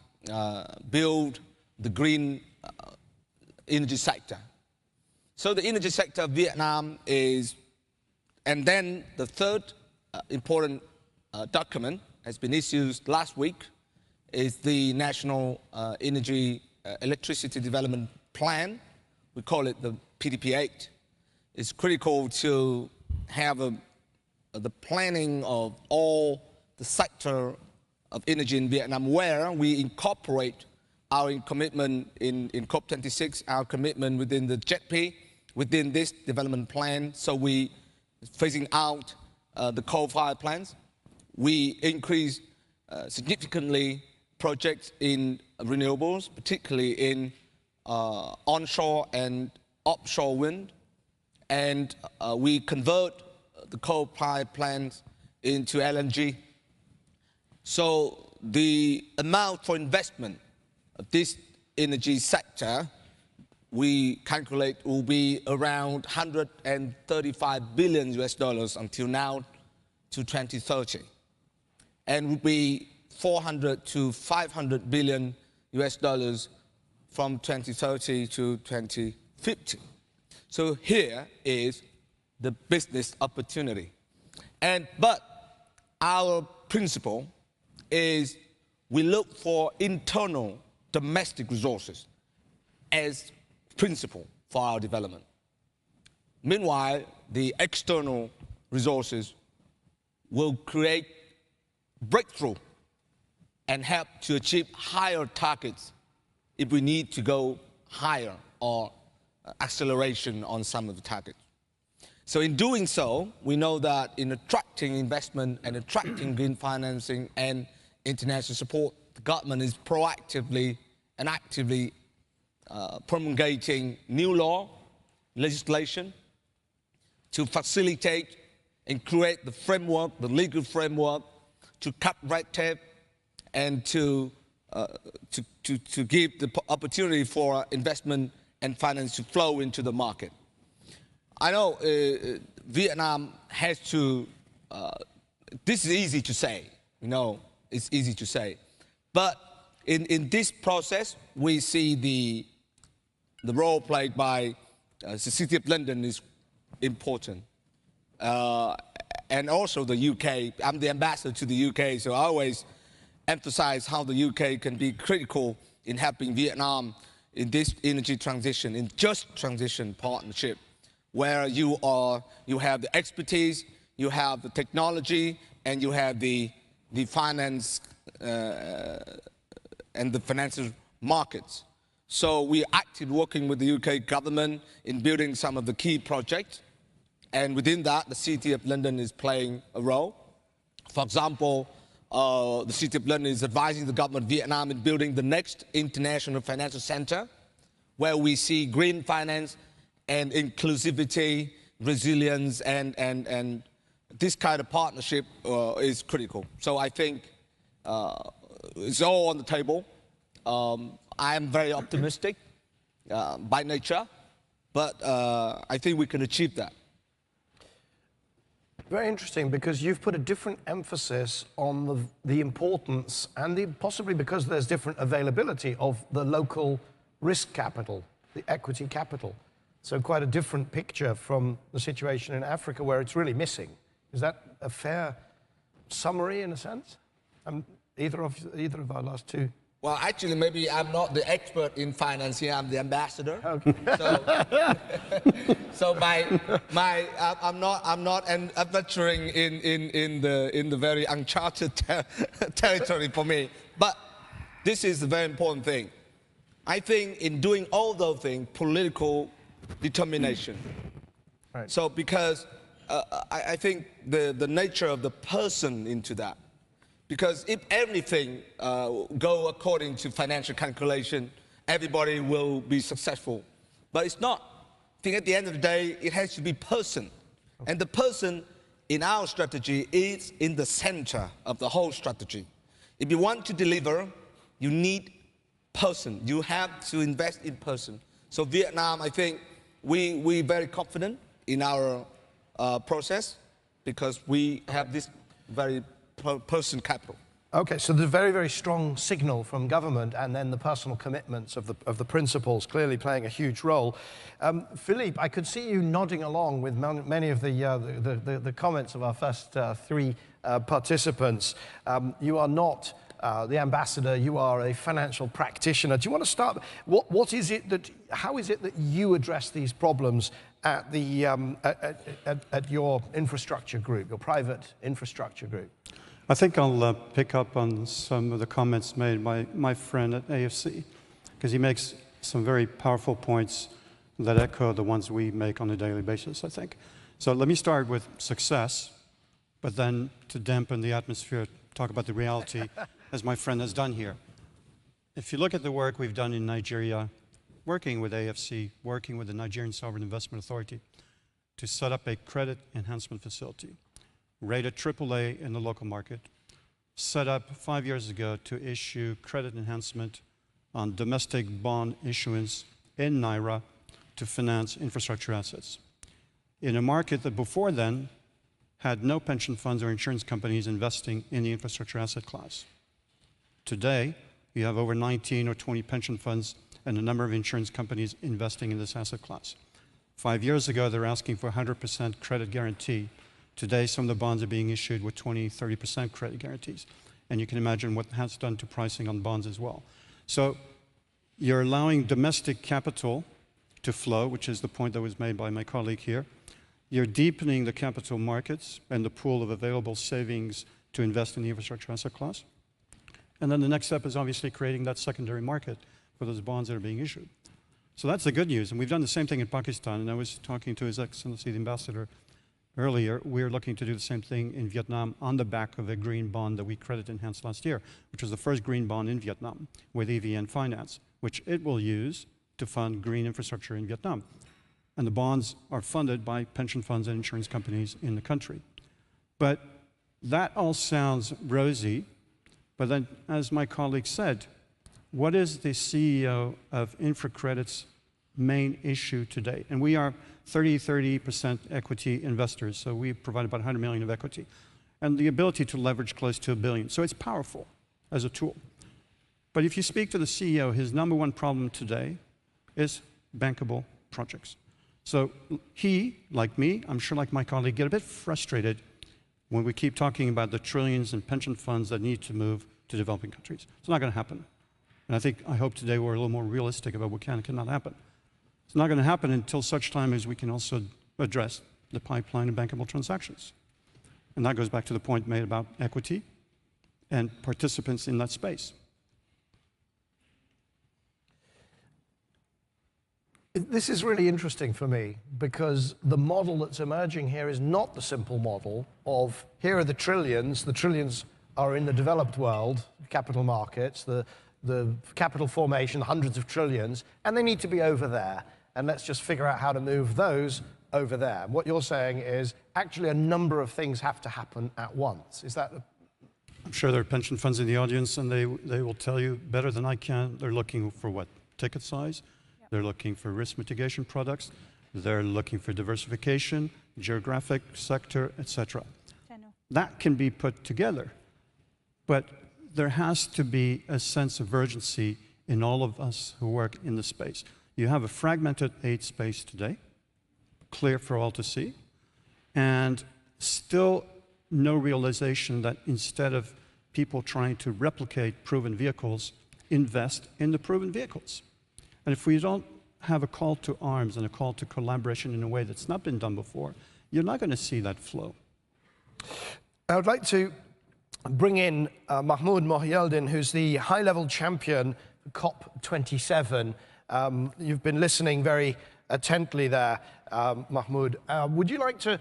build the green energy sector. So the energy sector of Vietnam is, and then the third important document has been issued last week, is the National Electricity Development Plan. We call it the PDP-8. It's critical to have the planning of all the sector of energy in Vietnam, where we incorporate our commitment in COP26, our commitment within the JETP, within this development plan. So we phasing out the coal-fired plants. We increase significantly projects in renewables, particularly in onshore and offshore wind. And we convert the coal-fired plants into LNG. So the amount for investment of this energy sector, we calculate will be around $135 billion until now to 2030. And will be 400 to 500 billion from 2030 to 2050. So here is the business opportunity. But our principle is we look for internal domestic resources as principle for our development. Meanwhile, the external resources will create breakthrough and help to achieve higher targets if we need to go higher or acceleration on some of the targets. So in doing so, we know that in attracting investment and attracting green financing and international support, the government is proactively and actively promulgating new law, legislation to facilitate and create the framework, the legal framework, to cut red tape and to give the opportunity for investment and finance to flow into the market. I know Vietnam has to, this is easy to say, it's easy to say. But in this process, we see the role played by the City of London is important. And also the UK. I'm the ambassador to the UK, so I always emphasize how the UK can be critical in helping Vietnam in this energy transition, in just transition partnership, where you have the expertise, you have the technology, and you have the finance and the financial markets. So we are actively working with the UK government in building some of the key projects. And within that, the City of London is playing a role. For example, the City of London is advising the government of Vietnam in building the next international financial center, where we see green finance and inclusivity, resilience, and this kind of partnership is critical. So I think it's all on the table. I am very optimistic by nature, but I think we can achieve that. Very interesting, because you've put a different emphasis on the importance and possibly because there's different availability of the local risk capital, the equity capital. So quite a different picture from the situation in Africa where it's really missing. Is that a fair summary in a sense? Either of our last two? Well, actually, maybe I'm not the expert in finance here. I'm the ambassador. Okay. So I'm not adventuring in the very uncharted territory for me. But this is a very important thing. I think in doing all those things, political determination. Right. So because I think the nature of the person into that. Because if everything go according to financial calculation, everybody will be successful. But it's not. I think at the end of the day, it has to be person. Okay. And the person in our strategy is in the center of the whole strategy. If you want to deliver, you need person. You have to invest in person. So Vietnam, I think, we're very confident in our process because we have this very person capital. Okay, so there's a very, very strong signal from government, and then the personal commitments of the principals clearly playing a huge role. Philippe, I could see you nodding along with many of the comments of our first three participants. You are not the ambassador, you are a financial practitioner. Do you want to start? How is it that you address these problems at your infrastructure group, your private infrastructure group? I think I'll pick up on some of the comments made by my friend at AFC, because he makes some very powerful points that echo the ones we make on a daily basis, I think. So let me start with success, but then to dampen the atmosphere, talk about the reality, as my friend has done here. If you look at the work we've done in Nigeria, working with AFC, working with the Nigerian Sovereign Investment Authority, to set up a credit enhancement facility, rated AAA in the local market, set up 5 years ago to issue credit enhancement on domestic bond issuance in Naira to finance infrastructure assets. In a market that before then had no pension funds or insurance companies investing in the infrastructure asset class. Today, you have over 19 or 20 pension funds and a number of insurance companies investing in this asset class. 5 years ago, they were asking for 100% credit guarantee. Today, some of the bonds are being issued with 20, 30% credit guarantees. And you can imagine what that's done to pricing on bonds as well. So you're allowing domestic capital to flow, which is the point that was made by my colleague here. You're deepening the capital markets and the pool of available savings to invest in the infrastructure asset class. And then the next step is obviously creating that secondary market for those bonds that are being issued. So that's the good news. And we've done the same thing in Pakistan. And I was talking to His Excellency, the Ambassador, earlier. We're looking to do the same thing in Vietnam on the back of a green bond that we credit enhanced last year, which was the first green bond in Vietnam with EVN Finance, which it will use to fund green infrastructure in Vietnam. And the bonds are funded by pension funds and insurance companies in the country. But that all sounds rosy. But then, as my colleague said, what is the CEO of InfraCredit's main issue today? And we are 30% equity investors, so we provide about 100 million of equity. And the ability to leverage close to $1 billion. So it's powerful as a tool. But if you speak to the CEO, his number one problem today is bankable projects. So he, like me, I'm sure like my colleague, get a bit frustrated when we keep talking about the trillions in pension funds that need to move to developing countries. It's not going to happen. And I hope today we're a little more realistic about what can and cannot happen. It's not going to happen until such time as we can also address the pipeline of bankable transactions. And that goes back to the point made about equity and participants in that space. This is really interesting for me because the model that's emerging here is not the simple model of here are the trillions are in the developed world, capital markets, the capital formation, hundreds of trillions, and they need to be over there. And let's just figure out how to move those over there. And what you're saying is actually a number of things have to happen at once. Is that? I'm sure there are pension funds in the audience and they will tell you better than I can. They're looking for what? Ticket size? They're looking for risk mitigation products. They're looking for diversification, geographic sector, etc. That can be put together. But there has to be a sense of urgency in all of us who work in the space. You have a fragmented aid space today, clear for all to see, and still no realization that instead of people trying to replicate proven vehicles, invest in the proven vehicles. And if we don't have a call to arms and a call to collaboration in a way that's not been done before, you're not going to see that flow. I would like to bring in Mahmoud Mohieldin, who's the high-level champion for COP27. You've been listening very attentively there, Mahmoud. Would you like to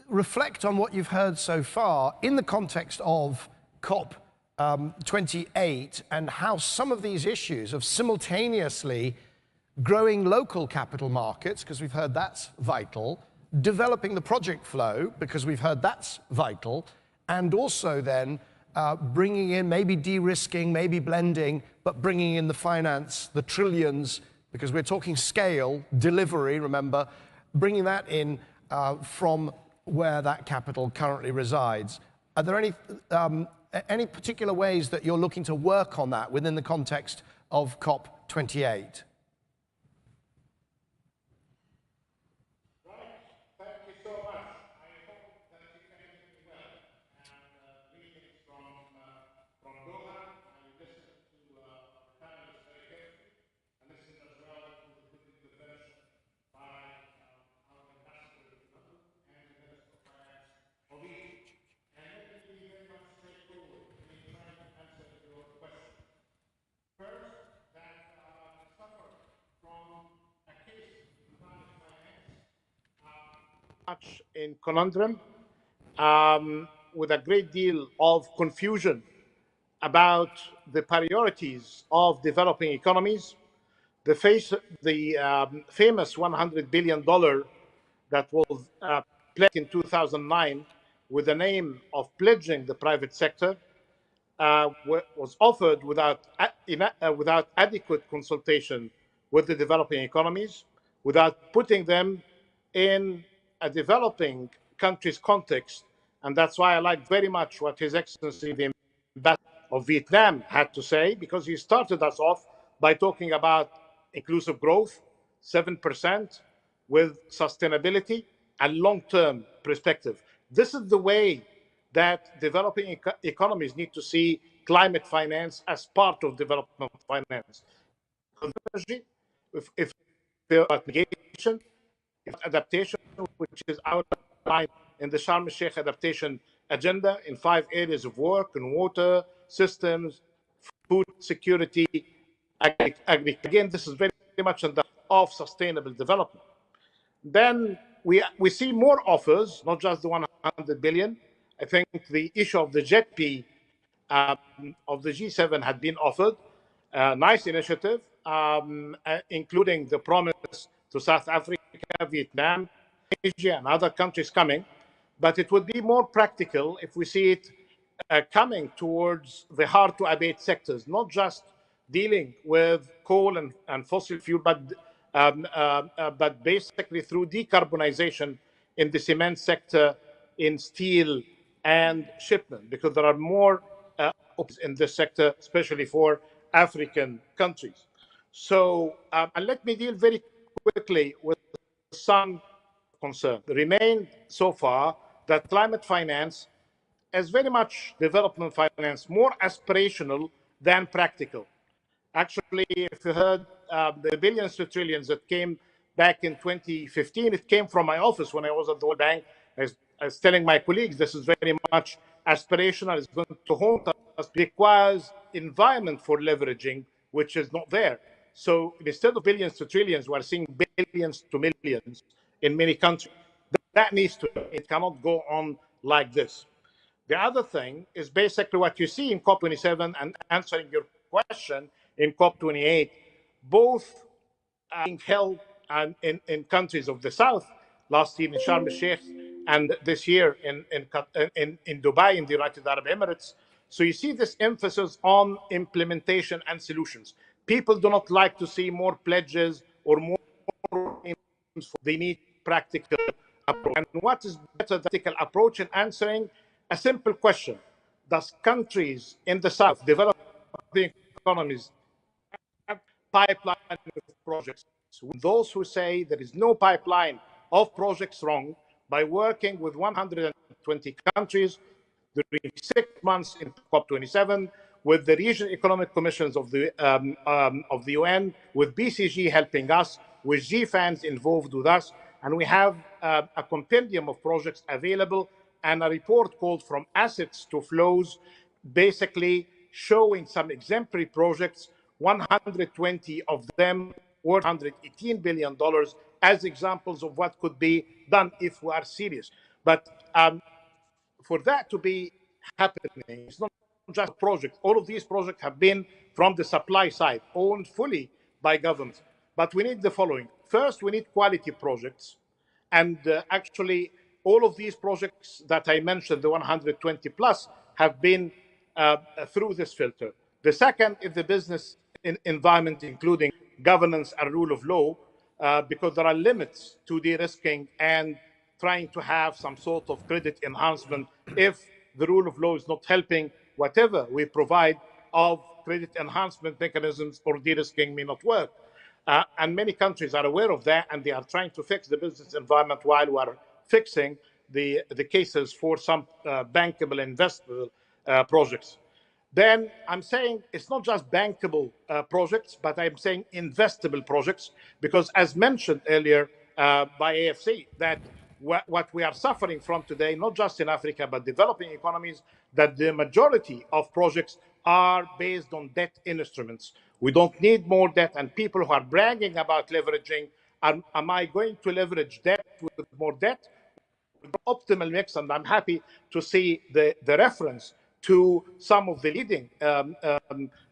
reflect on what you've heard so far in the context of COP28 and how some of these issues of simultaneously growing local capital markets, because we've heard that's vital, developing the project flow, because we've heard that's vital, and also then bringing in, maybe de-risking, maybe blending, but bringing in the finance, the trillions, because we're talking scale, delivery, remember, bringing that in from where that capital currently resides. Are there any particular ways that you're looking to work on that within the context of COP28? Much in conundrum, with a great deal of confusion about the priorities of developing economies. The famous $100 billion that was pledged in 2009 with the name of pledging the private sector was offered without adequate consultation with the developing economies, without putting them in a developing country's context. And that's why I like very much what His Excellency, the Ambassador of Vietnam, had to say, because he started us off by talking about inclusive growth, 7%, with sustainability and long-term perspective. This is the way that developing economies need to see climate finance as part of development finance. If mitigation, adaptation, which is outlined in the Sharm el-Sheikh adaptation agenda in 5 areas of work: in water, systems, food security, again, this is very much on the of sustainable development. Then we see more offers, not just the 100 billion. I think the issue of the JETP of the G7 had been offered. Nice initiative, including the promise to South Africa, Vietnam, Asia, and other countries coming. But it would be more practical if we see it coming towards the hard-to-abate sectors, not just dealing with coal and fossil fuel, but basically through decarbonization in the cement sector, in steel and shipment, because there are more in this sector, especially for African countries. So, and let me deal very quickly with some concern. Remain so far that climate finance is very much development finance, more aspirational than practical. Actually, if you heard the billions to trillions that came back in 2015, it came from my office when I was at the World Bank. I was telling my colleagues, this is very much aspirational. It's going to haunt us. Requires environment for leveraging, which is not there. So instead of billions to trillions, we're seeing billions to millions in many countries. That needs to, it cannot go on like this. The other thing is basically what you see in COP27 and answering your question in COP28, both being held in countries of the South, last year in Sharm el-Sheikh and this year in Dubai, in the United Arab Emirates. So you see this emphasis on implementation and solutions. People do not like to see more pledges or more. They need practical approach. And what is better than practical approach in answering a simple question? Does countries in the South, developing economies, have pipeline of projects? Those who say there is no pipeline of projects wrong, by working with 120 countries during 6 months in COP27, with the regional economic commissions of the UN, with BCG helping us, with GFANs involved with us, and we have a compendium of projects available and a report called From Assets to Flows, basically showing some exemplary projects, 120 of them worth $118 billion as examples of what could be done if we are serious. But for that to be happening, it's not just a project. All of these projects have been from the supply side, owned fully by governments. But we need the following. First, we need quality projects. And actually, all of these projects that I mentioned, the 120 plus, have been through this filter. The second is the business environment, including governance and rule of law, because there are limits to de-risking and trying to have some sort of credit enhancement if the rule of law is not helping. Whatever we provide of credit enhancement mechanisms or de-risking may not work. And many countries are aware of that, and they are trying to fix the business environment while we are fixing the cases for some bankable investable projects. Then I'm saying it's not just bankable projects, but I'm saying investable projects, because as mentioned earlier by AFC, that what we are suffering from today, not just in Africa, but developing economies, that the majority of projects are based on debt instruments. We don't need more debt, and people who are bragging about leveraging, am I going to leverage debt with more debt? Optimal mix, and I'm happy to see the reference to some of the leading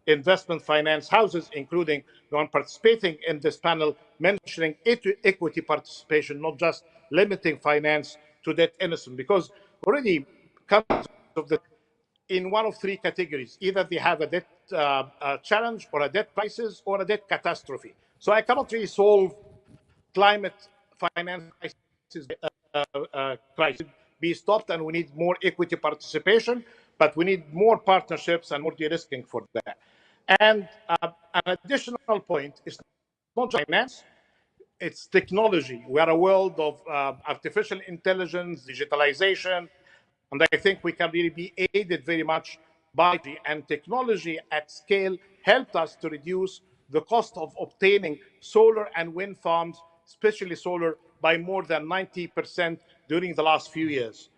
investment finance houses, including the one participating in this panel, mentioning equity participation, not just limiting finance to debt instrument, because already countries of the in one of three categories: either they have a debt challenge, or a debt crisis, or a debt catastrophe. So I cannot really solve climate finance crisis be stopped, and we need more equity participation, but we need more partnerships and more de-risking for that. And an additional point is not just finance, it's technology. We are a world of artificial intelligence, digitalization, and I think we can really be aided very much by and technology at scale helped us to reduce the cost of obtaining solar and wind farms, especially solar, by more than 90% during the last few years.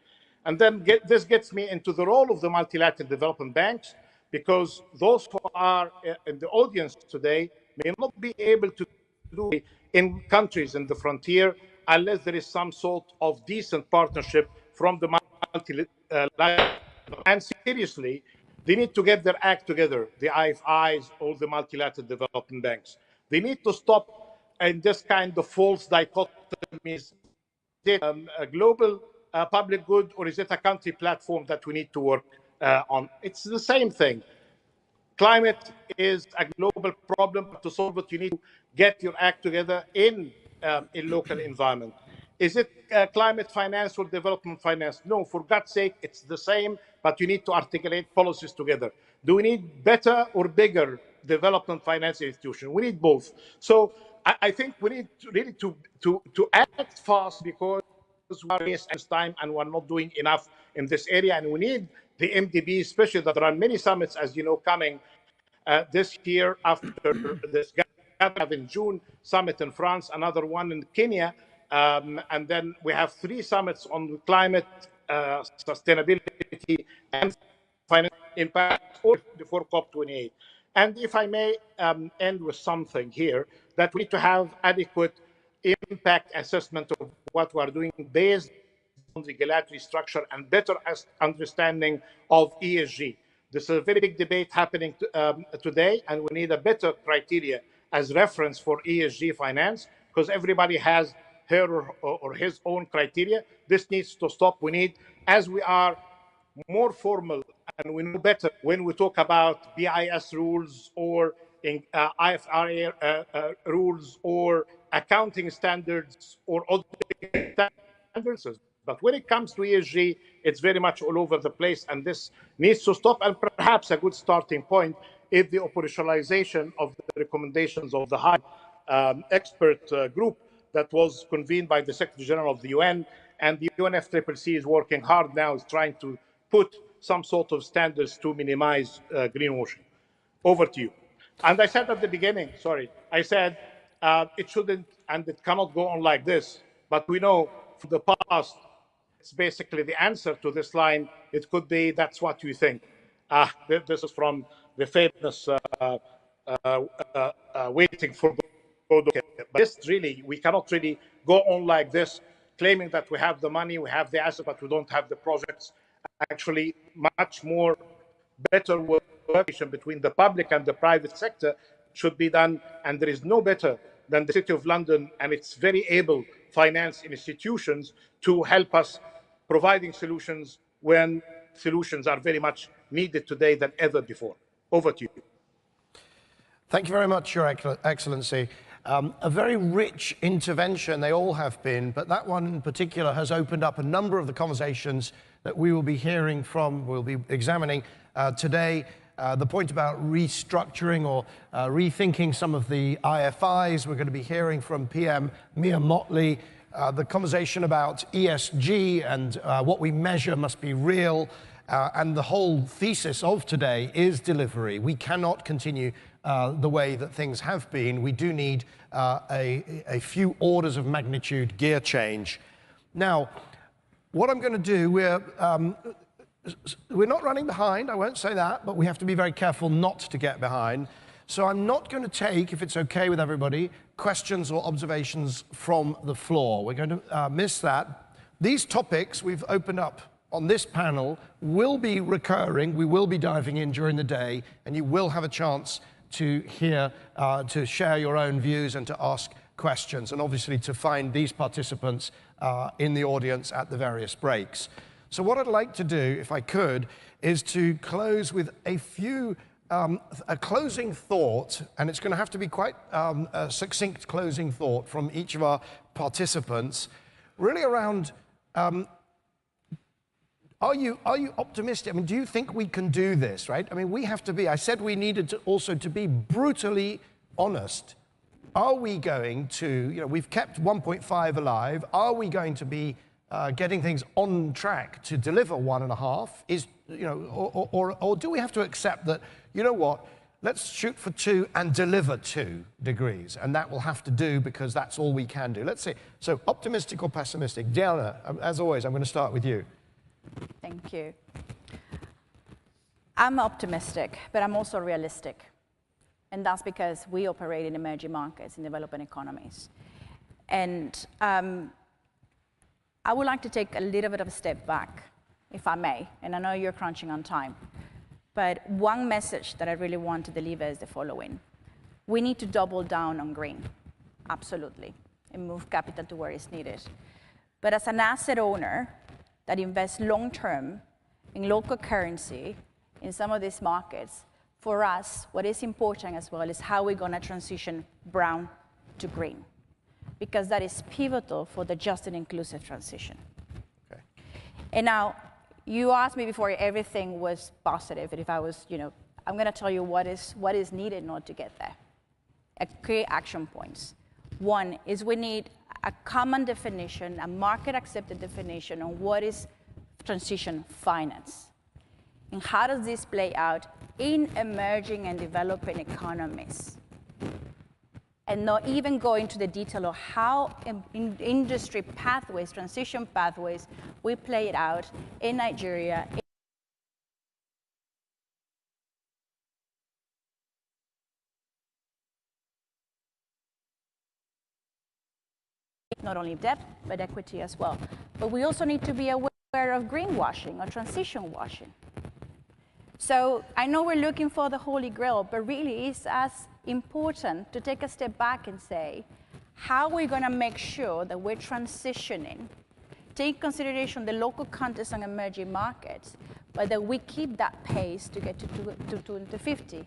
And then this gets me into the role of the multilateral development banks, because those who are in the audience today may not be able to do it in countries in the frontier unless there is some sort of decent partnership from the multilateral. And seriously, they need to get their act together, the IFIs, all the multilateral development banks. They need to stop in this kind of false dichotomies. Is it a global public good, or is it a country platform that we need to work on? It's the same thing. Climate is a global problem, but to solve it, you need to get your act together in a local environment. Is it climate finance or development finance? No, for God's sake, it's the same, but you need to articulate policies together. Do we need better or bigger development finance institutions? We need both. So I think we need to really to act fast, because we are wasting time and we're not doing enough in this area. And we need the MDB, especially that there are many summits, as you know, coming this year after this in June summit in France, another one in Kenya, and then we have 3 summits on climate, sustainability, and financial impact, all before COP28. And if I may end with something here, that we need to have adequate impact assessment of what we are doing based on regulatory structure and better understanding of ESG. This is a very big debate happening today, and we need a better criteria as reference for ESG finance, because everybody has her or his own criteria. This needs to stop. We need, as we are more formal and we know better when we talk about BIS rules or in, IFRA rules or accounting standards or auditing standards. But when it comes to ESG, it's very much all over the place, and this needs to stop. And perhaps a good starting point is the operationalization of the recommendations of the high expert group that was convened by the Secretary General of the UN. And the UNFCCC is working hard now, is trying to put some sort of standards to minimize greenwashing. Over to you. And I said at the beginning, sorry, I said it shouldn't and it cannot go on like this. But we know from the past, it's basically the answer to this line. It could be, that's what you think. This is from the famous Waiting for Godot. But this really, we cannot really go on like this, claiming that we have the money, we have the asset, but we don't have the projects. Actually, much more better work between the public and the private sector should be done. And there is no better than the City of London and its very able finance institutions to help us providing solutions when solutions are very much needed today than ever before. Over to you. Thank you very much, Your Excellency. A very rich intervention, they all have been, but that one in particular has opened up a number of the conversations that we will be hearing from, we'll be examining today. The point about restructuring or rethinking some of the IFIs, we're going to be hearing from PM Mia Motley. The conversation about ESG and what we measure must be real. And the whole thesis of today is delivery. We cannot continue the way that things have been. We do need a few orders of magnitude gear change. Now, what I'm going to do, we're not running behind, I won't say that, but we have to be very careful not to get behind. So I'm not going to take, if it's okay with everybody, questions or observations from the floor. We're going to miss that. These topics we've opened up on this panel will be recurring. We will be diving in during the day, and you will have a chance to hear, to share your own views and to ask questions, and obviously to find these participants in the audience at the various breaks. So what I'd like to do, if I could, is to close with a few, a closing thought, and it's going to have to be quite a succinct closing thought from each of our participants, really around, are you optimistic? I mean, do you think we can do this, right? I mean, we have to be, I said we needed to also to be brutally honest. Are we going to, we've kept 1.5 alive, are we going to be getting things on track to deliver 1.5? Is, or do we have to accept that, you know what, let's shoot for 2 and deliver 2 degrees, and that will have to do because that's all we can do. Let's see. So optimistic or pessimistic? Diana, as always, I'm going to start with you. Thank you. I'm optimistic, but I'm also realistic. And that's because we operate in emerging markets, in developing economies. And I would like to take a little bit of a step back, if I may. And I know you're crunching on time. But one message that I really want to deliver is the following. We need to double down on green, absolutely, and move capital to where it's needed. But as an asset owner that invests long-term in local currency in some of these markets, for us, what is important as well is how we're going to transition brown to green, because that is pivotal for the just and inclusive transition. Okay. And now, you asked me before everything was positive, and if I was, I'm going to tell you what is needed in order to get there. Clear action points. One is we need a common definition, a market-accepted definition on what is transition finance. And how does this play out in emerging and developing economies? And not even go into the detail of how in industry pathways, transition pathways, we play it out in Nigeria. Not only debt, but equity as well. But we also need to be aware of greenwashing or transition washing. So I know we're looking for the Holy Grail, but really it's as important to take a step back and say, how are we going to make sure that we're transitioning, take consideration the local context and emerging markets, but that we keep that pace to get to 2050.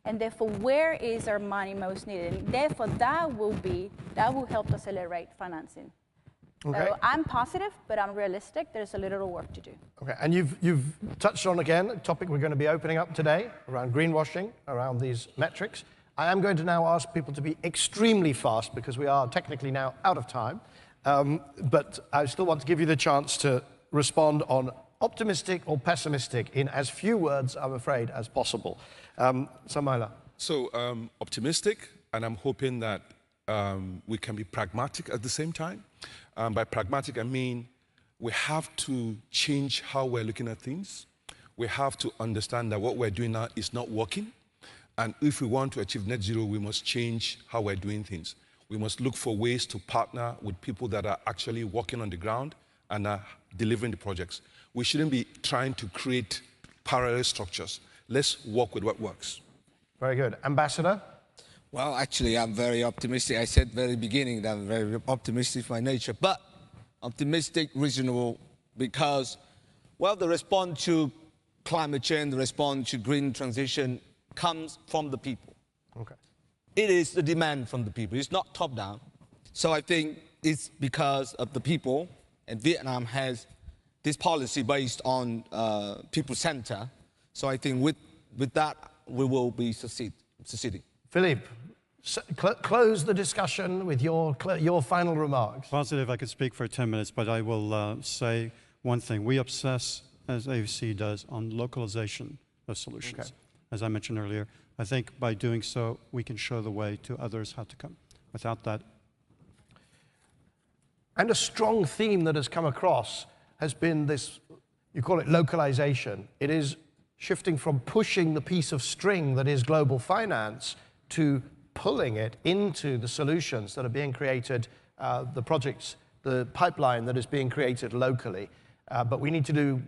And therefore, where is our money most needed? And therefore, that will help accelerate financing. Okay. So I'm positive, but I'm realistic. There's a little work to do. Okay, and you've touched on, again, a topic we're going to be opening up today around greenwashing, around these metrics. I am going to now ask people to be extremely fast because we are technically now out of time. But I still want to give you the chance to respond on optimistic or pessimistic in as few words, I'm afraid, as possible. Samaila. So optimistic, and I'm hoping that we can be pragmatic at the same time. By pragmatic, I mean we have to change how we're looking at things. We have to understand that what we're doing now is not working. And if we want to achieve net zero, we must change how we're doing things. We must look for ways to partner with people that are actually working on the ground and are delivering the projects. We shouldn't be trying to create parallel structures. Let's work with what works. Very good. Ambassador? Well, actually, I'm very optimistic. I said at the very beginning that I'm very optimistic by nature, but optimistic, reasonable, because, well, the response to climate change, the response to green transition comes from the people. Okay. It is the demand from the people. It's not top-down. So I think it's because of the people, and Vietnam has this policy based on people-centered. So I think with that, we will be succeeding. Philippe, close the discussion with your final remarks. Positive, I could speak for 10 minutes, but I will say one thing. We obsess, as AFC does, on localization of solutions. Okay. As I mentioned earlier, I think by doing so, we can show the way to others how to come. Without that. And a strong theme that has come across has been this, you call it localization. It is shifting from pushing the piece of string that is global finance to pulling it into the solutions that are being created, the projects, the pipeline that is being created locally. But we need to do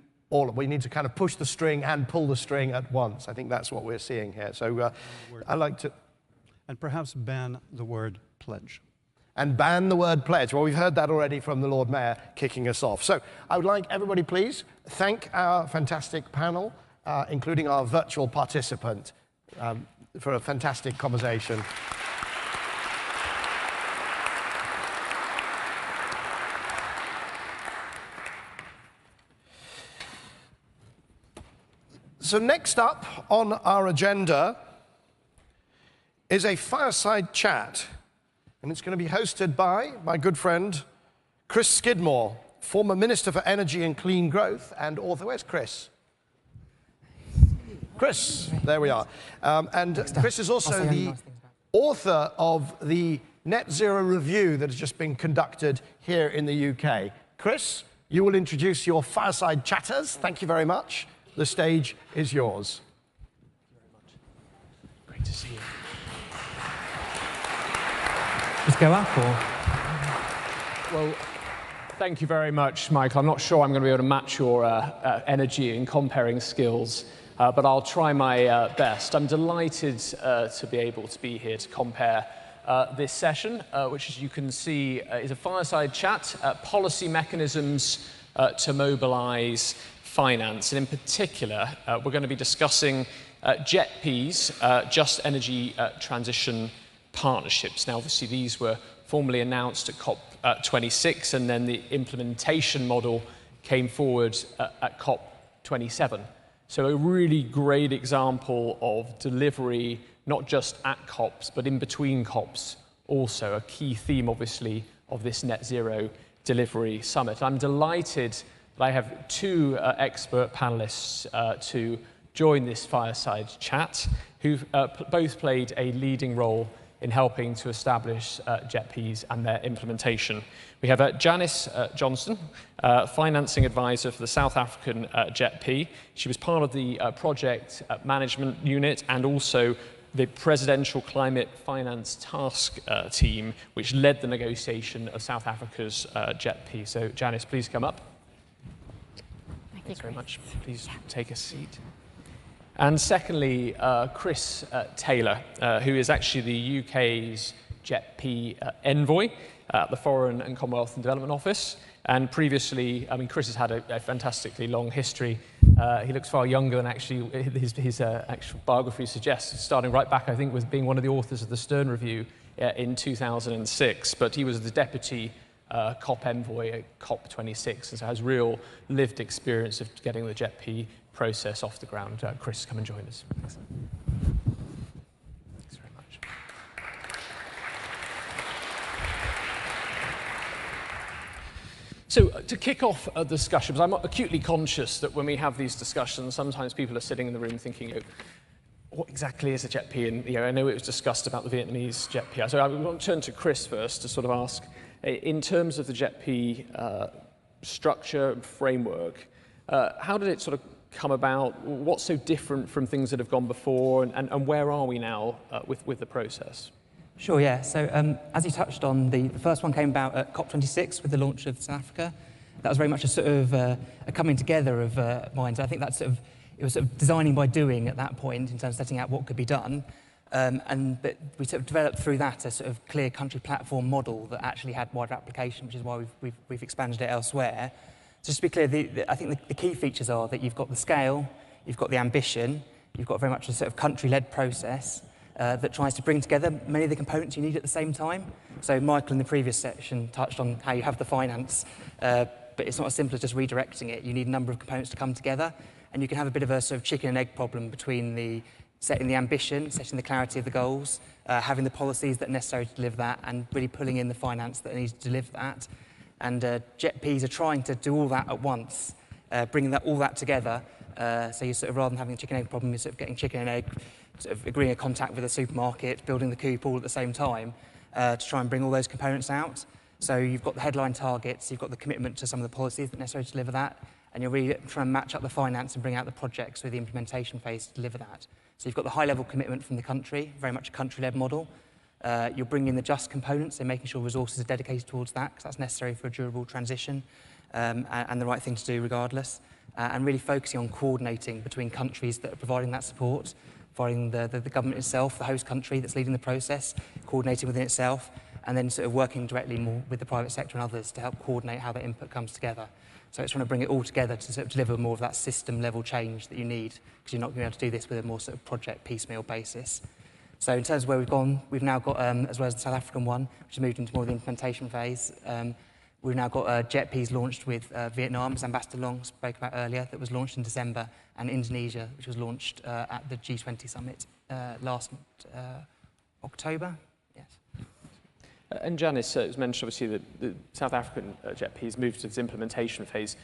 we need to kind of push the string and pull the string at once. I think that's what we're seeing here. So I'd like to... And perhaps ban the word pledge. And ban the word pledge. Well, we've heard that already from the Lord Mayor kicking us off. So I would like everybody, please, thank our fantastic panel, including our virtual participant, for a fantastic conversation. So next up on our agenda is a fireside chat, and it's going to be hosted by my good friend Chris Skidmore, former Minister for Energy and Clean Growth and author. Where's Chris? Chris, there we are. And Chris is also the author of the Net Zero Review that has just been conducted here in the UK. Chris, you will introduce your fireside chatters. Thank you very much. The stage is yours. Just go up, or? Well, thank you very much, Michael. I'm not sure I'm going to be able to match your energy in comparing skills, but I'll try my best. I'm delighted to be able to be here to compare this session, which, as you can see, is a fireside chat, policy mechanisms to mobilize finance. And in particular, we're going to be discussing JETPs, Just Energy Transition Partnerships. Now, obviously, these were formally announced at COP26, and then the implementation model came forward at COP27. So a really great example of delivery, not just at COPs, but in between COPs also, a key theme, obviously, of this Net Zero Delivery Summit. I'm delighted that I have two expert panelists to join this fireside chat, who've both played a leading role in helping to establish JETPs and their implementation. We have Janice Johnston, financing advisor for the South African JETP. She was part of the project management unit and also the Presidential Climate Finance Task Team, which led the negotiation of South Africa's JETP. So Janice, please come up. Thanks very much. Please take a seat. And secondly, Chris Taylor, who is actually the UK's JETP envoy at the Foreign and Commonwealth and Development Office. And previously, I mean, Chris has had a fantastically long history. He looks far younger than actually his actual biography suggests, starting right back, I think, with being one of the authors of the Stern Review in 2006. But he was the deputy COP envoy at COP26, and so has real lived experience of getting the JETP process off the ground. Chris, come and join us. Thanks. Thanks very much. So to kick off a discussion, because I'm acutely conscious that when we have these discussions, sometimes people are sitting in the room thinking, what exactly is a JETP? And I know it was discussed about the Vietnamese JETP. So I want to turn to Chris first to sort of ask, in terms of the JETP structure and framework, how did it sort of come about? What's so different from things that have gone before, and where are we now with the process? Sure, yeah. So as you touched on, the first one came about at COP26 with the launch of South Africa. That was very much a sort of a coming together of minds. I think that's it was sort of designing by doing at that point in terms of setting out what could be done. But we sort of developed through that a sort of clear country platform model that actually had wider application, which is why we've expanded it elsewhere. So just to be clear, I think the key features are that you've got the scale, you've got the ambition, you've got very much a sort of country-led process that tries to bring together many of the components you need at the same time. So Michael in the previous section touched on how you have the finance, but it's not as simple as just redirecting it. You need a number of components to come together, and you can have a bit of a sort of chicken and egg problem between setting the ambition, setting the clarity of the goals, having the policies that are necessary to deliver that, and really pulling in the finance that needs to deliver that. And JETPs are trying to do all that at once, bringing all that together. So you sort of, rather than having a chicken and egg problem, you're sort of getting chicken and egg, sort of agreeing a contact with a supermarket, building the coop all at the same time to try and bring all those components out. So you've got the headline targets, you've got the commitment to some of the policies that are necessary to deliver that, and you're really trying to match up the finance and bring out the projects through the implementation phase to deliver that. So you've got the high-level commitment from the country, very much a country-led model. You're bringing in the just components and making sure resources are dedicated towards that, because that's necessary for a durable transition and the right thing to do regardless. And really focusing on coordinating between countries that are providing that support, providing the government itself, the host country that's leading the process, coordinating within itself, and then sort of working directly more with the private sector and others to help coordinate how that input comes together. So it's trying to bring it all together to sort of deliver more of that system-level change that you need, because you're not going to be able to do this with a more sort of project piecemeal basis. So in terms of where we've gone, we've now got, as well as the South African one, which has moved into more of the implementation phase, we've now got JETPs launched with Vietnam, as Ambassador Long spoke about earlier, that was launched in December, and Indonesia, which was launched at the G20 summit last October. Yes. And Janice, it was mentioned obviously that the South African JETP has moved to its implementation phase.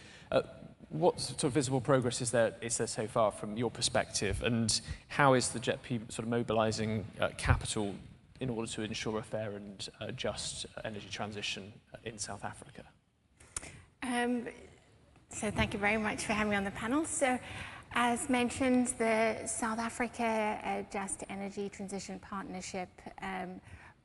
What sort of visible progress is there so far from your perspective, and how is the JETP sort of mobilising capital in order to ensure a fair and just energy transition in South Africa? So thank you very much for having me on the panel. So As mentioned, the South Africa Just Energy Transition Partnership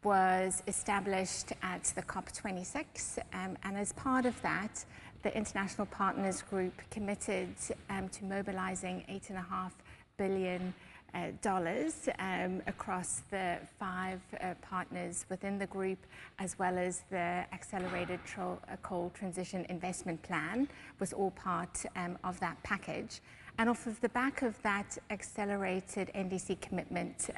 was established at the COP26, and as part of that, the International Partners Group committed to mobilizing $8.5 billion across the 5 partners within the group, as well as the Accelerated Coal Transition Investment Plan was all part of that package. And off of the back of that accelerated NDC commitment,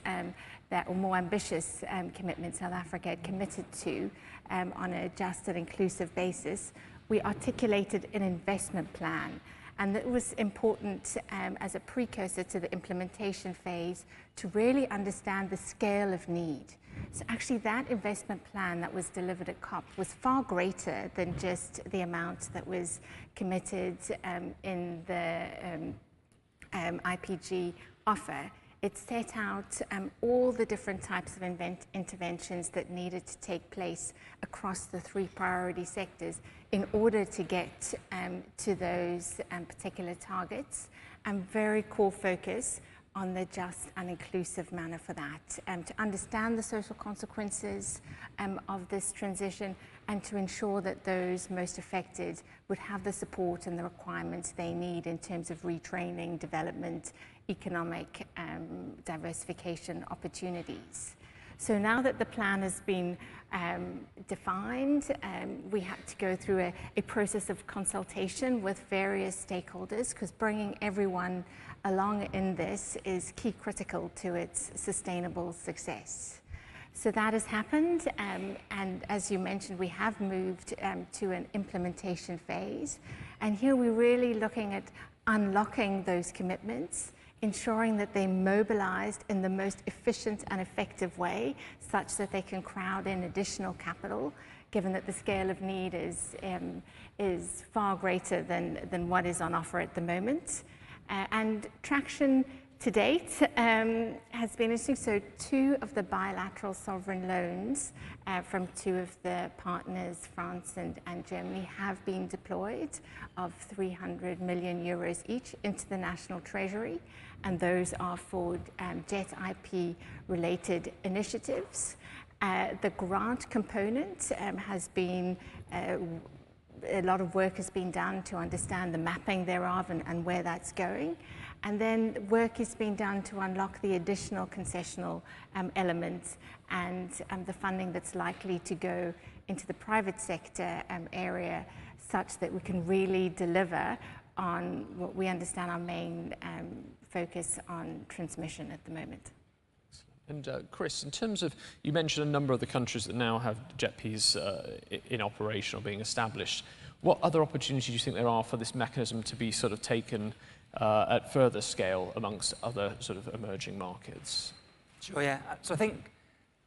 or more ambitious commitment South Africa had committed to on a just and inclusive basis, we articulated an investment plan. And that was important as a precursor to the implementation phase to really understand the scale of need. So actually that investment plan that was delivered at COP was far greater than just the amount that was committed in the IPG offer. It set out all the different types of interventions that needed to take place across the 3 priority sectors in order to get to those particular targets, and very core focus on the just and inclusive manner for that, to understand the social consequences of this transition and to ensure that those most affected would have the support and the requirements they need in terms of retraining, development, economic diversification opportunities. So now that the plan has been defined, we had to go through a process of consultation with various stakeholders, because bringing everyone along in this is key critical to its sustainable success. So that has happened, and as you mentioned, we have moved to an implementation phase. And here we're really looking at unlocking those commitments, ensuring that they mobilized in the most efficient and effective way, such that they can crowd in additional capital, given that the scale of need is far greater than what is on offer at the moment. And traction to date has been interesting. So 2 of the bilateral sovereign loans from 2 of the partners, France and Germany, have been deployed of 300 million euros each into the national treasury. And those are for jet IP related initiatives. The grant component has been a lot of work has been done to understand the mapping thereof and where that's going. And then work is being done to unlock the additional concessional elements and the funding that's likely to go into the private sector area, such that we can really deliver on what we understand our main focus on transmission at the moment. And Chris, in terms of, you mentioned a number of the countries that now have JETPs in operation or being established. What other opportunities do you think there are for this mechanism to be sort of taken at further scale amongst other sort of emerging markets? Sure, yeah. So I think,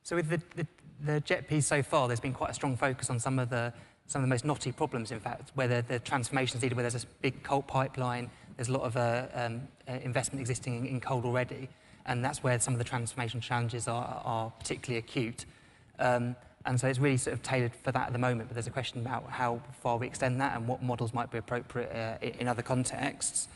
so with the JETPs so far, there's been quite a strong focus on some of the most knotty problems, in fact, where the transformation is needed, where there's a big coal pipeline, there's a lot of investment existing in coal already, and that's where some of the transformation challenges are particularly acute. And so it's really sort of tailored for that at the moment, but there's a question about how far we extend that and what models might be appropriate in other contexts.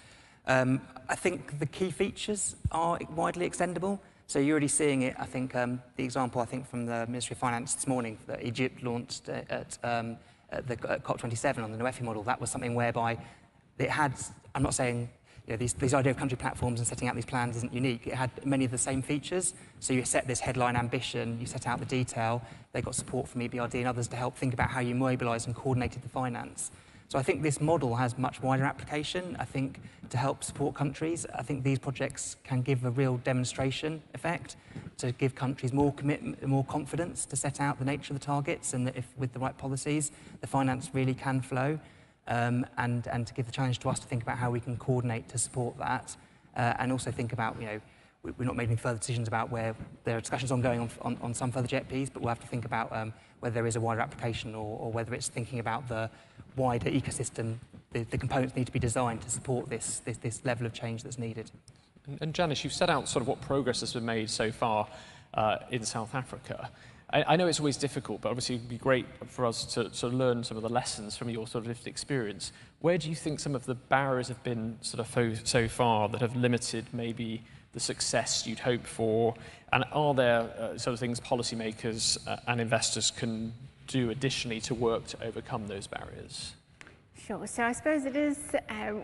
I think the key features are widely extendable. So you're already seeing it, I think, the example, I think, from the Ministry of Finance this morning that Egypt launched at COP27 on the NOEFI model. That was something whereby it had, I'm not saying, you know, these idea of country platforms and setting out these plans isn't unique. It had many of the same features. So you set this headline ambition, you set out the detail, they got support from EBRD and others to help think about how you mobilise and coordinated the finance. So I think this model has much wider application. I think to help support countries, I think these projects can give a real demonstration effect to give countries more commitment, more confidence to set out the nature of the targets, and that if with the right policies, the finance really can flow. And to give the challenge to us to think about how we can coordinate to support that, and also think about, you know, we're not making further decisions about where there are discussions ongoing on some further JETPs, but we'll have to think about whether there is a wider application or whether it's thinking about the wider ecosystem. The components need to be designed to support this level of change that's needed. And Janice, you've set out sort of what progress has been made so far in South Africa. I know it's always difficult, but obviously it would be great for us to sort of learn some of the lessons from your sort of lived experience. Where do you think some of the barriers have been sort of so far that have limited maybe the success you'd hope for? And are there sort of things policymakers and investors can do additionally to work to overcome those barriers? Sure. So I suppose it is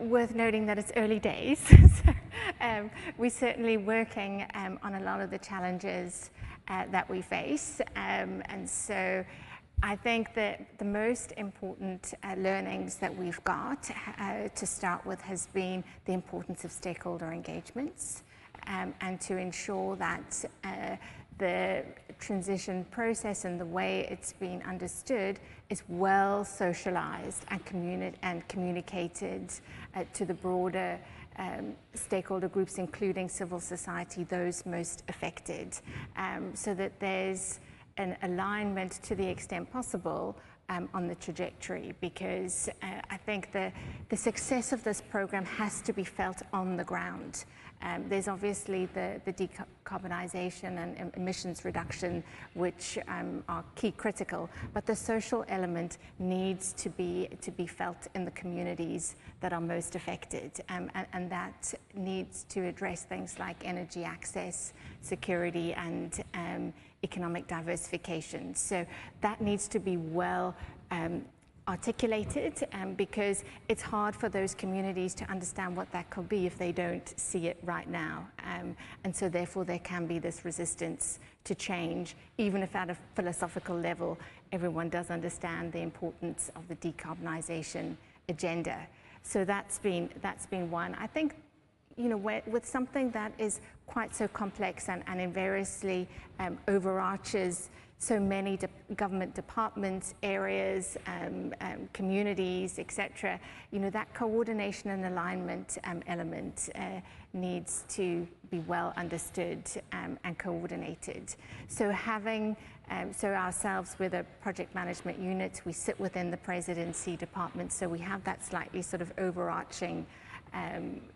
worth noting that it's early days. So, we're certainly working on a lot of the challenges that we face. And so I think that the most important learnings that we've got to start with has been the importance of stakeholder engagements and to ensure that the transition process and the way it's been understood is well socialized and communicated to the broader stakeholder groups, including civil society, those most affected, so that there's an alignment to the extent possible on the trajectory, because I think the success of this program has to be felt on the ground. There's obviously the decarbonization and emissions reduction, which are key critical, but the social element needs to be felt in the communities that are most affected, and that needs to address things like energy access, security, and economic diversification. So that needs to be well articulated, because it's hard for those communities to understand what that could be if they don't see it right now. And so therefore there can be this resistance to change, even if at a philosophical level everyone does understand the importance of the decarbonization agenda. So that's been one. I think, you know, with something that is quite so complex and variously overarches so many government departments, areas, communities, etc. You know, that coordination and alignment element needs to be well understood and coordinated. So having, so ourselves with a project management unit, we sit within the presidency department, so we have that slightly sort of overarching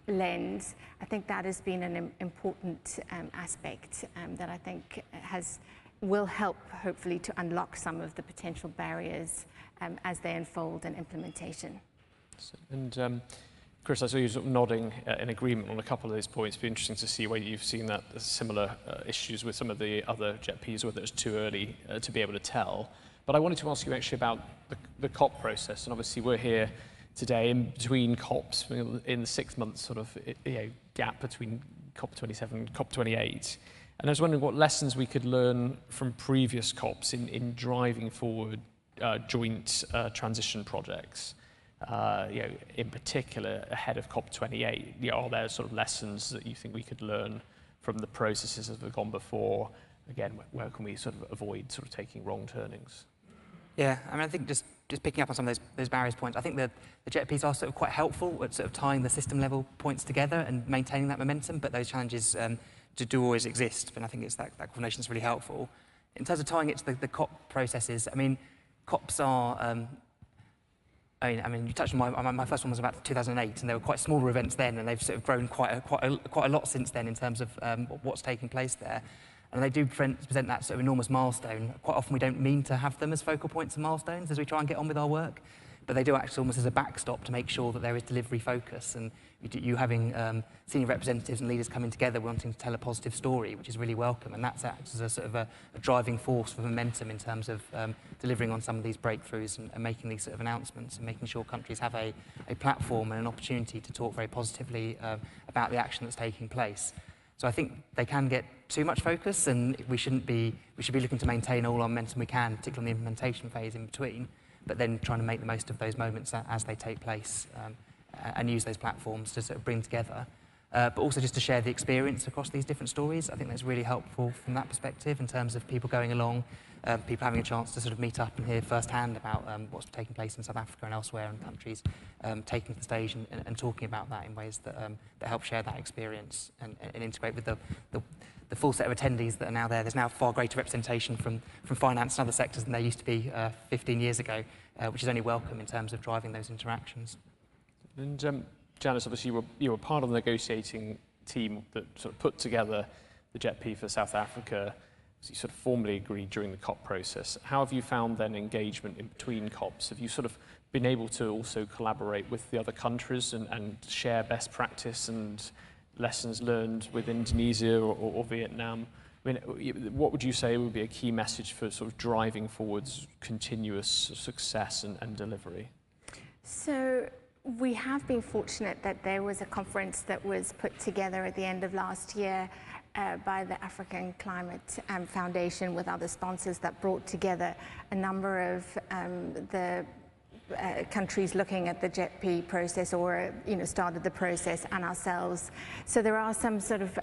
lens. I think that has been an important aspect that I think will help, hopefully, to unlock some of the potential barriers as they unfold in implementation. And Chris, I saw you sort of nodding in agreement on a couple of those points. It'd be interesting to see whether you've seen that similar issues with some of the other JETPs, whether it's too early to be able to tell. But I wanted to ask you actually about the COP process, and obviously we're here today in between COPs, in the 6 months sort of gap between COP27 and COP28. And I was wondering what lessons we could learn from previous COPs in driving forward joint transition projects, in particular ahead of COP28. Are there sort of lessons that you think we could learn from the processes that have gone before? Again, where can we sort of avoid sort of taking wrong turnings? Yeah, I mean, I think just picking up on some of those barriers points, I think the JETPs are sort of quite helpful at sort of tying the system level points together and maintaining that momentum, but those challenges do always exist, and I think it's that coordination is really helpful. In terms of tying it to the COP processes, I mean, COPs are, I mean, you touched on my first one was about 2008, and they were quite smaller events then, and they've sort of grown quite a lot since then in terms of what's taking place there. And they do present that sort of enormous milestone. Quite often we don't mean to have them as focal points and milestones as we try and get on with our work, but they do act almost as a backstop to make sure that there is delivery focus, and you having senior representatives and leaders coming together wanting to tell a positive story, which is really welcome, and that acts as a sort of a driving force for momentum in terms of delivering on some of these breakthroughs and making these sort of announcements and making sure countries have a platform and an opportunity to talk very positively about the action that's taking place. So I think they can get too much focus, and we should be looking to maintain all our momentum we can, particularly in the implementation phase in between, but then trying to make the most of those moments as they take place and use those platforms to sort of bring together. But also just to share the experience across these different stories. I think that's really helpful from that perspective in terms of people going along, people having a chance to sort of meet up and hear firsthand about what's taking place in South Africa and elsewhere in countries, taking the stage and talking about that in ways that help share that experience and integrate with the full set of attendees that are now there. There's now far greater representation from finance and other sectors than there used to be 15 years ago, which is only welcome in terms of driving those interactions. And Janice, obviously you were part of the negotiating team that sort of put together the JETP for South Africa. sort of formally agreed during the COP process. How have you found then engagement in between COPs? Have you sort of been able to also collaborate with the other countries and share best practice and lessons learned with Indonesia or Vietnam? I mean, what would you say would be a key message for sort of driving forwards continuous success and delivery? So we have been fortunate that there was a conference that was put together at the end of last year by the African Climate Foundation with other sponsors that brought together a number of the countries looking at the JETP process or started the process, and ourselves. So there are some sort of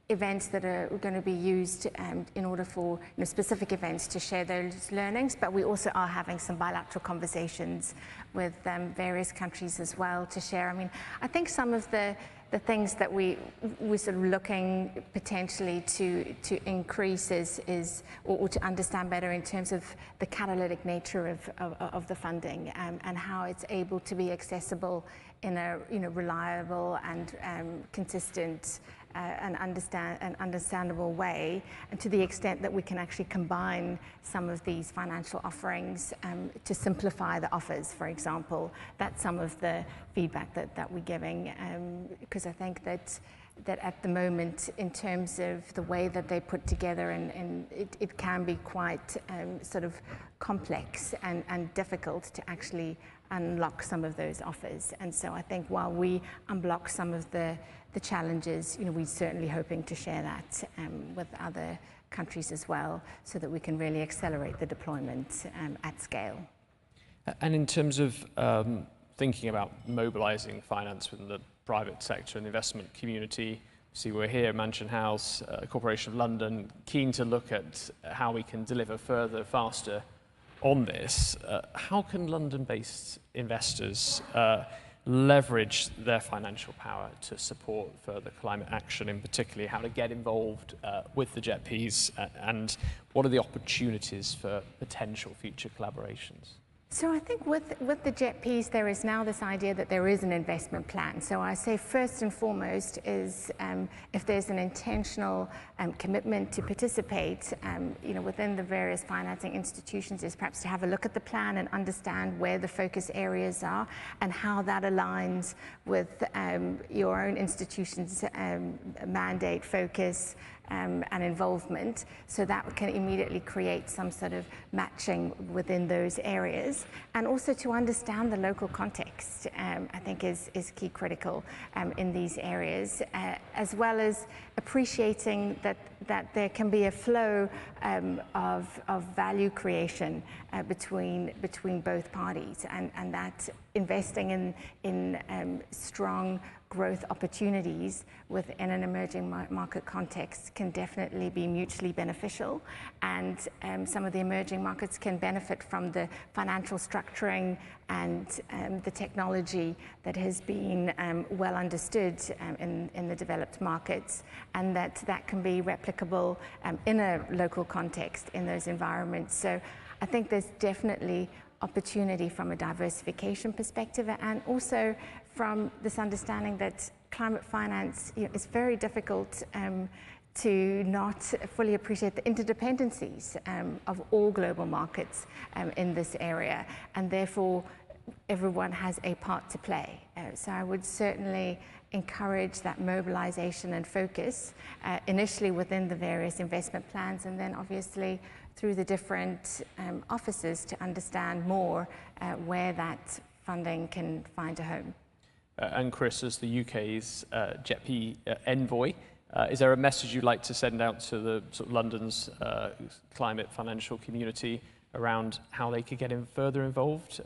events that are going to be used in order for specific events to share those learnings, but we also are having some bilateral conversations with various countries as well to share. I mean, I think some of the things that we're sort of looking potentially to increase or to understand better in terms of the catalytic nature of the funding and how it's able to be accessible in a reliable and consistent and understandable way, and to the extent that we can actually combine some of these financial offerings to simplify the offers, for example. That's some of the feedback that we're giving, because I think that at the moment, in terms of the way that they put together, and it can be quite sort of complex and difficult to actually unlock some of those offers. And so I think while we unblock some of the challenges, we're certainly hoping to share that with other countries as well, so that we can really accelerate the deployment at scale. And in terms of thinking about mobilizing finance within the private sector and the investment community, see, we're here at Mansion House, Corporation of London, keen to look at how we can deliver further, faster on this. How can London-based investors leverage their financial power to support further climate action, in particularly how to get involved with the JETPs, and what are the opportunities for potential future collaborations? So I think with the JETPs, there is now this idea that there is an investment plan. So I say first and foremost is if there's an intentional commitment to participate, within the various financing institutions, is perhaps to have a look at the plan and understand where the focus areas are and how that aligns with your own institution's mandate, focus, and involvement, so that can immediately create some sort of matching within those areas. And also to understand the local context, I think is key critical in these areas, as well as appreciating that there can be a flow of value creation between both parties, and that investing in strong growth opportunities within an emerging market context can definitely be mutually beneficial, and some of the emerging markets can benefit from the financial structuring and the technology that has been well understood in the developed markets, and that can be replicable in a local context in those environments. So I think there's definitely opportunity from a diversification perspective, and also from this understanding that climate finance is very difficult to not fully appreciate the interdependencies of all global markets in this area, and therefore everyone has a part to play. So I would certainly encourage that mobilization and focus initially within the various investment plans, and then obviously through the different offices to understand more where that funding can find a home. And Chris, as the UK's JETP envoy, is there a message you'd like to send out to the sort of London's climate financial community around how they could get further involved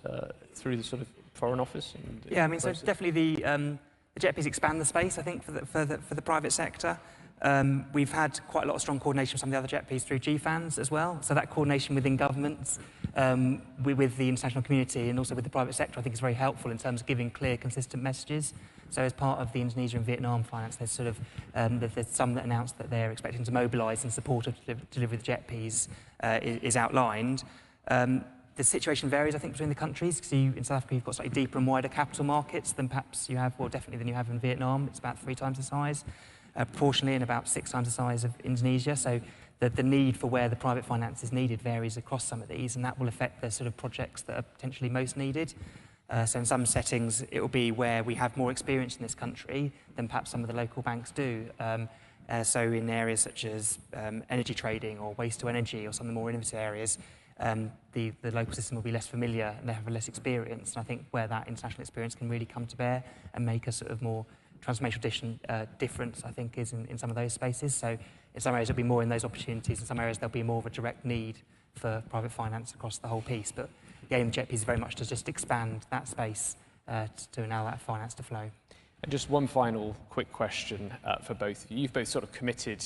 through the sort of Foreign Office? Yeah, I mean, so definitely the JETPs expand the space, I think, for the private sector. We've had quite a lot of strong coordination with some of the other JETPs through GFANs as well. So that coordination within governments, with the international community and also with the private sector, I think is very helpful in terms of giving clear, consistent messages. So as part of the Indonesia and Vietnam finance, there's sort of there's some that announced that they're expecting to mobilise in support of delivery of the JETPs is outlined. The situation varies, I think, between the countries, because in South Africa you've got slightly deeper and wider capital markets than perhaps you have, well, definitely than you have in Vietnam. It's about 3 times the size. Proportionally, and about 6 times the size of Indonesia. So the need for where the private finance is needed varies across some of these, and that will affect the sort of projects that are potentially most needed. So in some settings, it will be where we have more experience in this country than perhaps some of the local banks do. So in areas such as energy trading or waste to energy or some of the more innovative areas, the local system will be less familiar and they have less experience. And I think where that international experience can really come to bear and make a sort of more transformational difference, I think, is in some of those spaces. So in some areas, there'll be more in those opportunities. In some areas, there'll be more of a direct need for private finance across the whole piece. But the aim of JETP is very much to just expand that space to allow that finance to flow. And just one final quick question for both of you. You've both sort of committed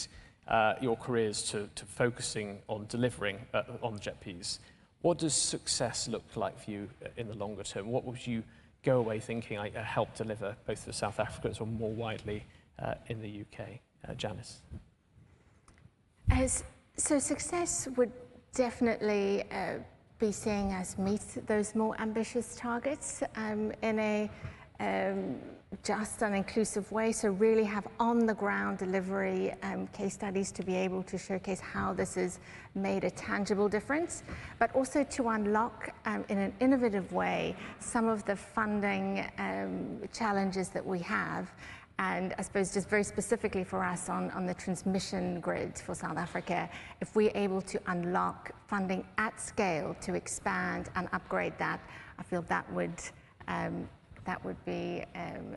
your careers to focusing on delivering on the JETPs. What does success look like for you in the longer term? What would you go away thinking I helped deliver both for South Africans or more widely in the UK? Janice? So success would definitely be seeing us meet those more ambitious targets in a just and inclusive way. So really have on-the-ground delivery case studies to be able to showcase how this has made a tangible difference, but also to unlock in an innovative way some of the funding challenges that we have. And I suppose just very specifically for us on the transmission grid for South Africa, if we're able to unlock funding at scale to expand and upgrade that, I feel that would be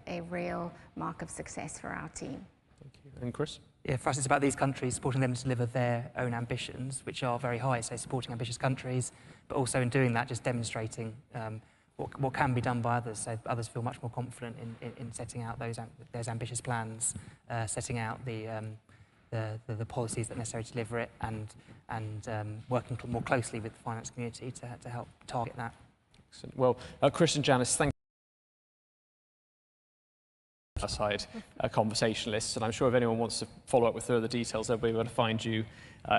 a real mark of success for our team. Thank you. And Chris? Yeah, for us it's about these countries supporting them to deliver their own ambitions, which are very high, so supporting ambitious countries, but also in doing that just demonstrating what can be done by others, so others feel much more confident in setting out those ambitious plans, setting out the policies that are necessary to deliver it, and working more closely with the finance community to help target that. Excellent. Well, Chris and Janice, thank you. Aside conversationalists, and I'm sure if anyone wants to follow up with further details, they'll be able to find you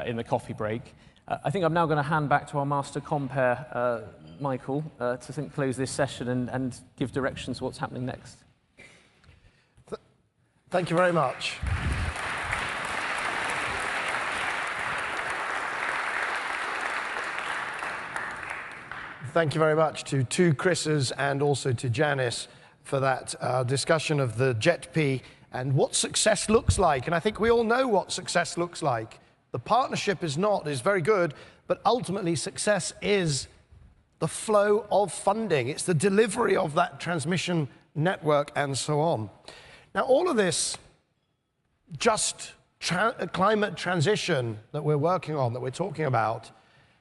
in the coffee break. I think I'm now going to hand back to our master compere, Michael, to close this session and give directions to what's happening next. Thank you very much. Thank you very much to two Chris's and also to Janice for that discussion of the JETP and what success looks like. And I think we all know what success looks like. The partnership is very good, but ultimately success is the flow of funding. It's the delivery of that transmission network and so on. Now, all of this just climate transition that we're working on, that we're talking about,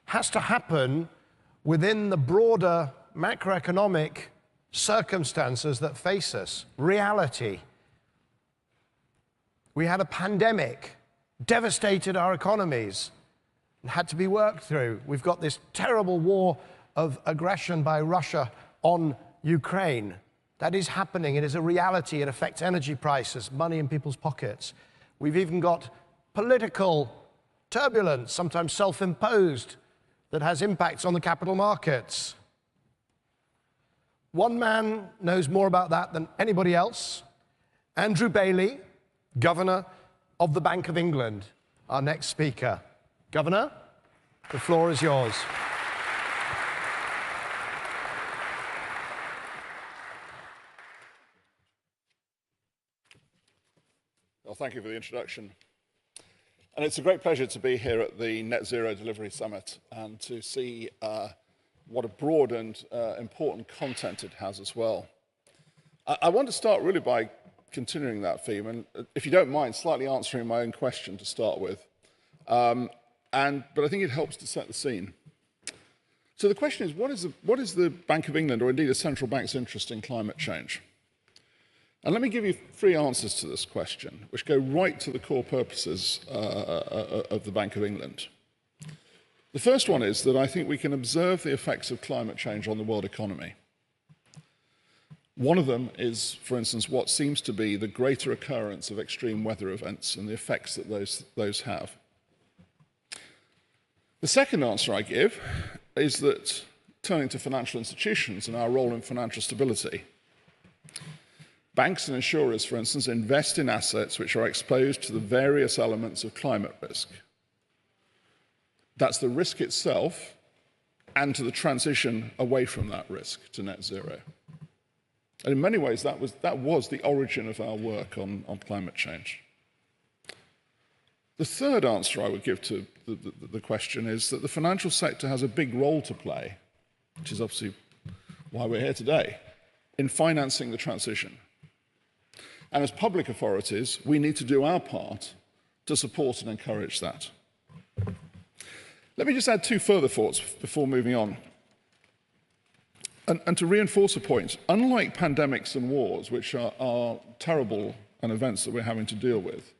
has to happen within the broader macroeconomic circumstances that face us, reality. We had a pandemic, devastated our economies, and had to be worked through. We've got this terrible war of aggression by Russia on Ukraine. That is happening. It is a reality. It affects energy prices, money in people's pockets. We've even got political turbulence, sometimes self-imposed, that has impacts on the capital markets. One man knows more about that than anybody else. Andrew Bailey, Governor of the Bank of England, our next speaker. Governor, the floor is yours. Well, thank you for the introduction. And it's a great pleasure to be here at the Net Zero Delivery Summit and to see what a broad and important content it has as well. I want to start really by continuing that theme, and if you don't mind, slightly answering my own question to start with. But I think it helps to set the scene. So the question is, what is the Bank of England, or indeed a central bank's interest in climate change? And let me give you three answers to this question, which go right to the core purposes of the Bank of England. The first one is that I think we can observe the effects of climate change on the world economy. One of them is, for instance, what seems to be the greater occurrence of extreme weather events and the effects that those have. The second answer I give is that, turning to financial institutions and our role in financial stability, banks and insurers, for instance, invest in assets which are exposed to the various elements of climate risk. That's the risk itself and to the transition away from that risk to net zero. And in many ways, that was the origin of our work on climate change. The third answer I would give to the question is that the financial sector has a big role to play, which is obviously why we're here today, in financing the transition. And as public authorities, we need to do our part to support and encourage that. Let me just add two further thoughts before moving on. And to reinforce a point, unlike pandemics and wars, which are terrible and events that we're having to deal with,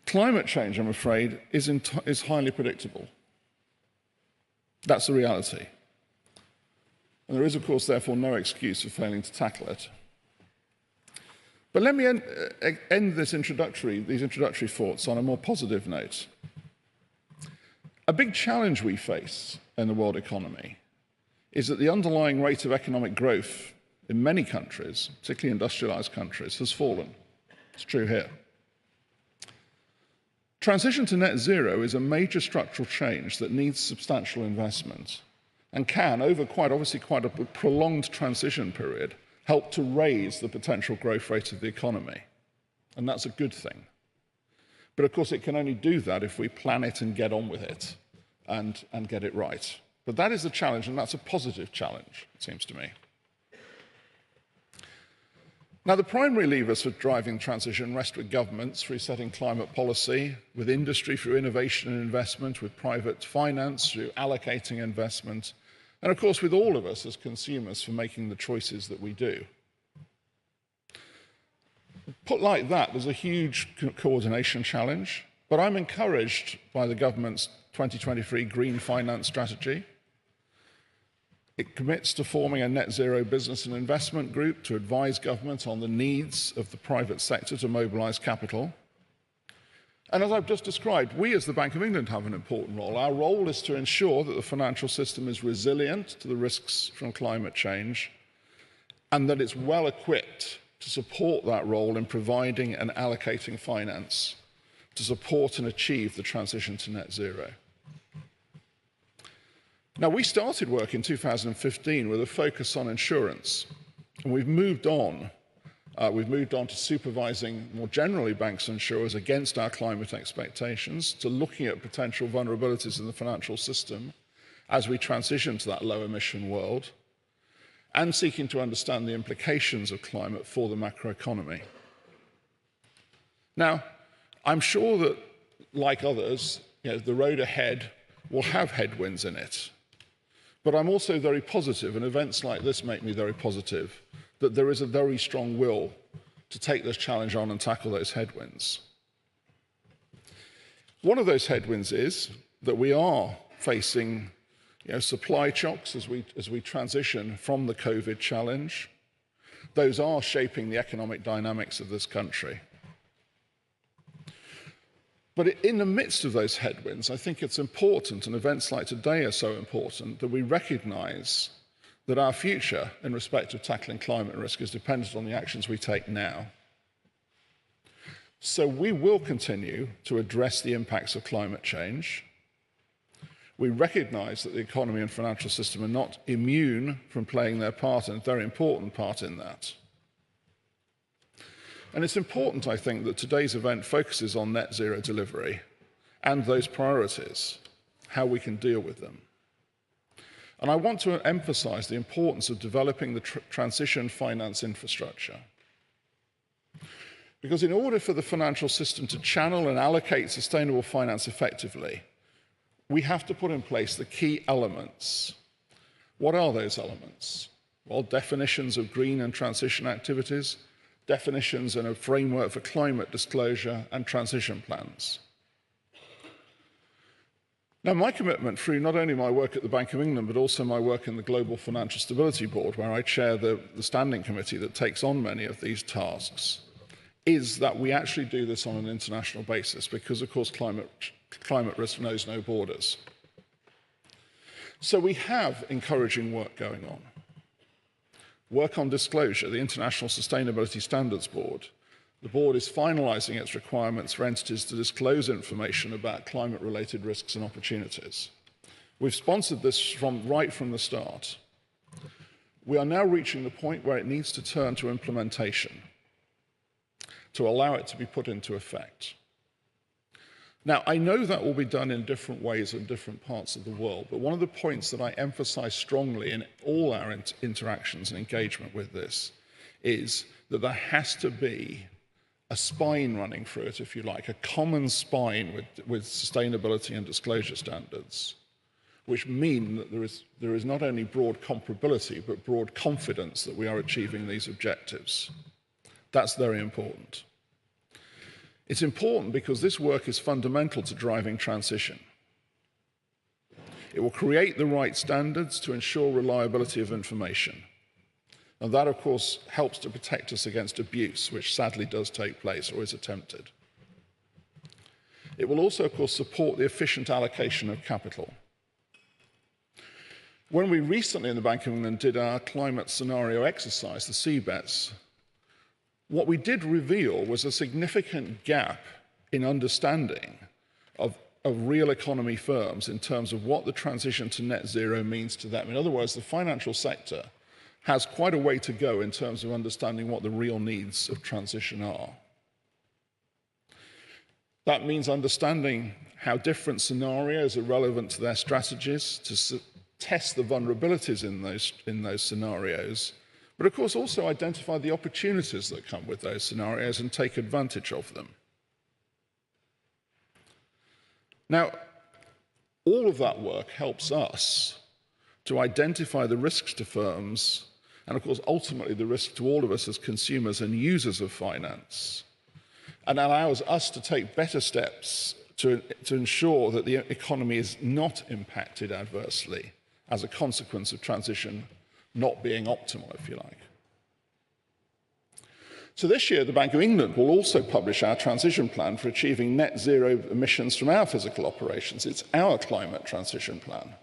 climate change, I'm afraid, is highly predictable. That's the reality. And there is, of course, therefore, no excuse for failing to tackle it. But let me end these introductory thoughts on a more positive note. A big challenge we face in the world economy is that the underlying rate of economic growth in many countries, particularly industrialized countries, has fallen. It's true here. Transition to net zero is a major structural change that needs substantial investment and can, over quite a prolonged transition period, help to raise the potential growth rate of the economy. And that's a good thing. But of course, it can only do that if we plan it and get on with it and get it right. But that is the challenge, and that's a positive challenge, it seems to me. Now, the primary levers for driving transition rest with governments through setting climate policy, with industry through innovation and investment, with private finance through allocating investment, and of course with all of us as consumers for making the choices that we do. Put like that, there's a huge coordination challenge, but I'm encouraged by the government's 2023 Green Finance Strategy. It commits to forming a net zero business and investment group to advise government on the needs of the private sector to mobilise capital. And as I've just described, we as the Bank of England have an important role. Our role is to ensure that the financial system is resilient to the risks from climate change and that it's well equipped to support that role in providing and allocating finance to support and achieve the transition to net zero. Now, we started work in 2015 with a focus on insurance, and we've moved on. We've moved on to supervising more generally banks and insurers against our climate expectations, to looking at potential vulnerabilities in the financial system as we transition to that low emission world, and seeking to understand the implications of climate for the macroeconomy. Now, I'm sure that, like others, the road ahead will have headwinds in it. But I'm also very positive, and events like this make me very positive, that there is a very strong will to take this challenge on and tackle those headwinds. One of those headwinds is that we are facing supply shocks as we transition from the COVID challenge. Those are shaping the economic dynamics of this country. But in the midst of those headwinds, I think it's important, and events like today are so important, that we recognise that our future in respect of tackling climate risk is dependent on the actions we take now. So we will continue to address the impacts of climate change. We recognise that the economy and financial system are not immune from playing their part, and a very important part in that. And it's important, I think, that today's event focuses on net zero delivery and those priorities, how we can deal with them. And I want to emphasise the importance of developing the transition finance infrastructure. Because in order for the financial system to channel and allocate sustainable finance effectively, we have to put in place the key elements. What are those elements? Well, definitions of green and transition activities, definitions and a framework for climate disclosure and transition plans. Now, my commitment through not only my work at the Bank of England, but also my work in the Global Financial Stability Board, where I chair the standing committee that takes on many of these tasks, is that we actually do this on an international basis, because, of course, climate risk knows no borders. So we have encouraging work going on. Work on disclosure, the International Sustainability Standards Board, The board is finalising its requirements for entities to disclose information about climate-related risks and opportunities. We've sponsored this right from the start. We are now reaching the point where it needs to turn to implementation to allow it to be put into effect. Now, I know that will be done in different ways in different parts of the world, but one of the points that I emphasize strongly in all our interactions and engagement with this is that there has to be a spine running through it, if you like, a common spine with sustainability and disclosure standards, which mean that there is not only broad comparability, but broad confidence that we are achieving these objectives. That's very important. It's important because this work is fundamental to driving transition. It will create the right standards to ensure reliability of information. And that, of course, helps to protect us against abuse, which sadly does take place or is attempted. It will also, of course, support the efficient allocation of capital. When we recently in the Bank of England did our climate scenario exercise, the CBETS, what we did reveal was a significant gap in understanding of real economy firms in terms of what the transition to net zero means to them. In other words, the financial sector has quite a way to go in terms of understanding what the real needs of transition are. That means understanding how different scenarios are relevant to their strategies, to test the vulnerabilities in those scenarios, but of course also identify the opportunities that come with those scenarios and take advantage of them. Now, all of that work helps us to identify the risks to firms and of course ultimately the risk to all of us as consumers and users of finance, and allows us to take better steps to ensure that the economy is not impacted adversely as a consequence of transition not being optimal, if you like. So this year, the Bank of England will also publish our transition plan for achieving net zero emissions from our physical operations. It's our climate transition plan.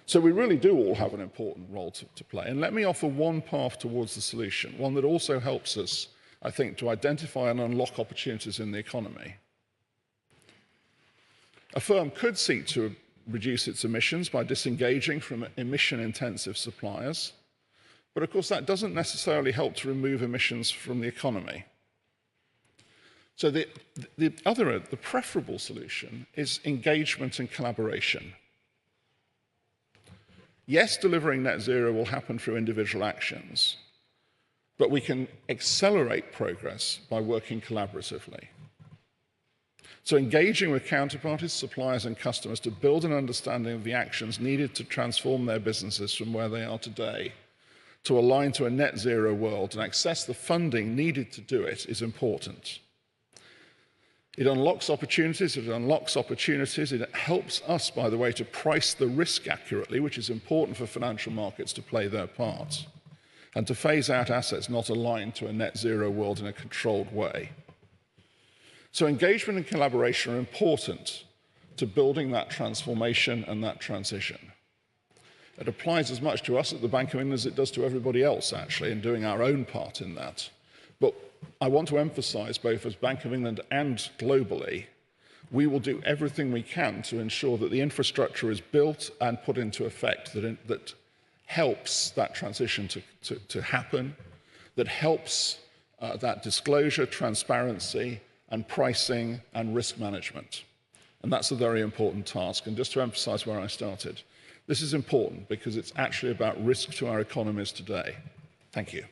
So we really do all have an important role to play. And let me offer one path towards the solution, one that also helps us, I think, to identify and unlock opportunities in the economy. A firm could seek to reduce its emissions by disengaging from emission-intensive suppliers. But of course, that doesn't necessarily help to remove emissions from the economy. So the preferable solution is engagement and collaboration. Yes, delivering net zero will happen through individual actions, but we can accelerate progress by working collaboratively. So engaging with counterparties, suppliers and customers to build an understanding of the actions needed to transform their businesses from where they are today to align to a net zero world and access the funding needed to do it is important. It unlocks opportunities, It helps us, by the way, to price the risk accurately, which is important for financial markets to play their part, and to phase out assets not aligned to a net zero world in a controlled way. So engagement and collaboration are important to building that transformation and that transition. It applies as much to us at the Bank of England as it does to everybody else, actually, in doing our own part in that. But I want to emphasize, both as Bank of England and globally, we will do everything we can to ensure that the infrastructure is built and put into effect that helps that transition to happen, that helps that disclosure, transparency, and pricing and risk management. And that's a very important task. And just to emphasize where I started, this is important because it's actually about risk to our economies today. Thank you.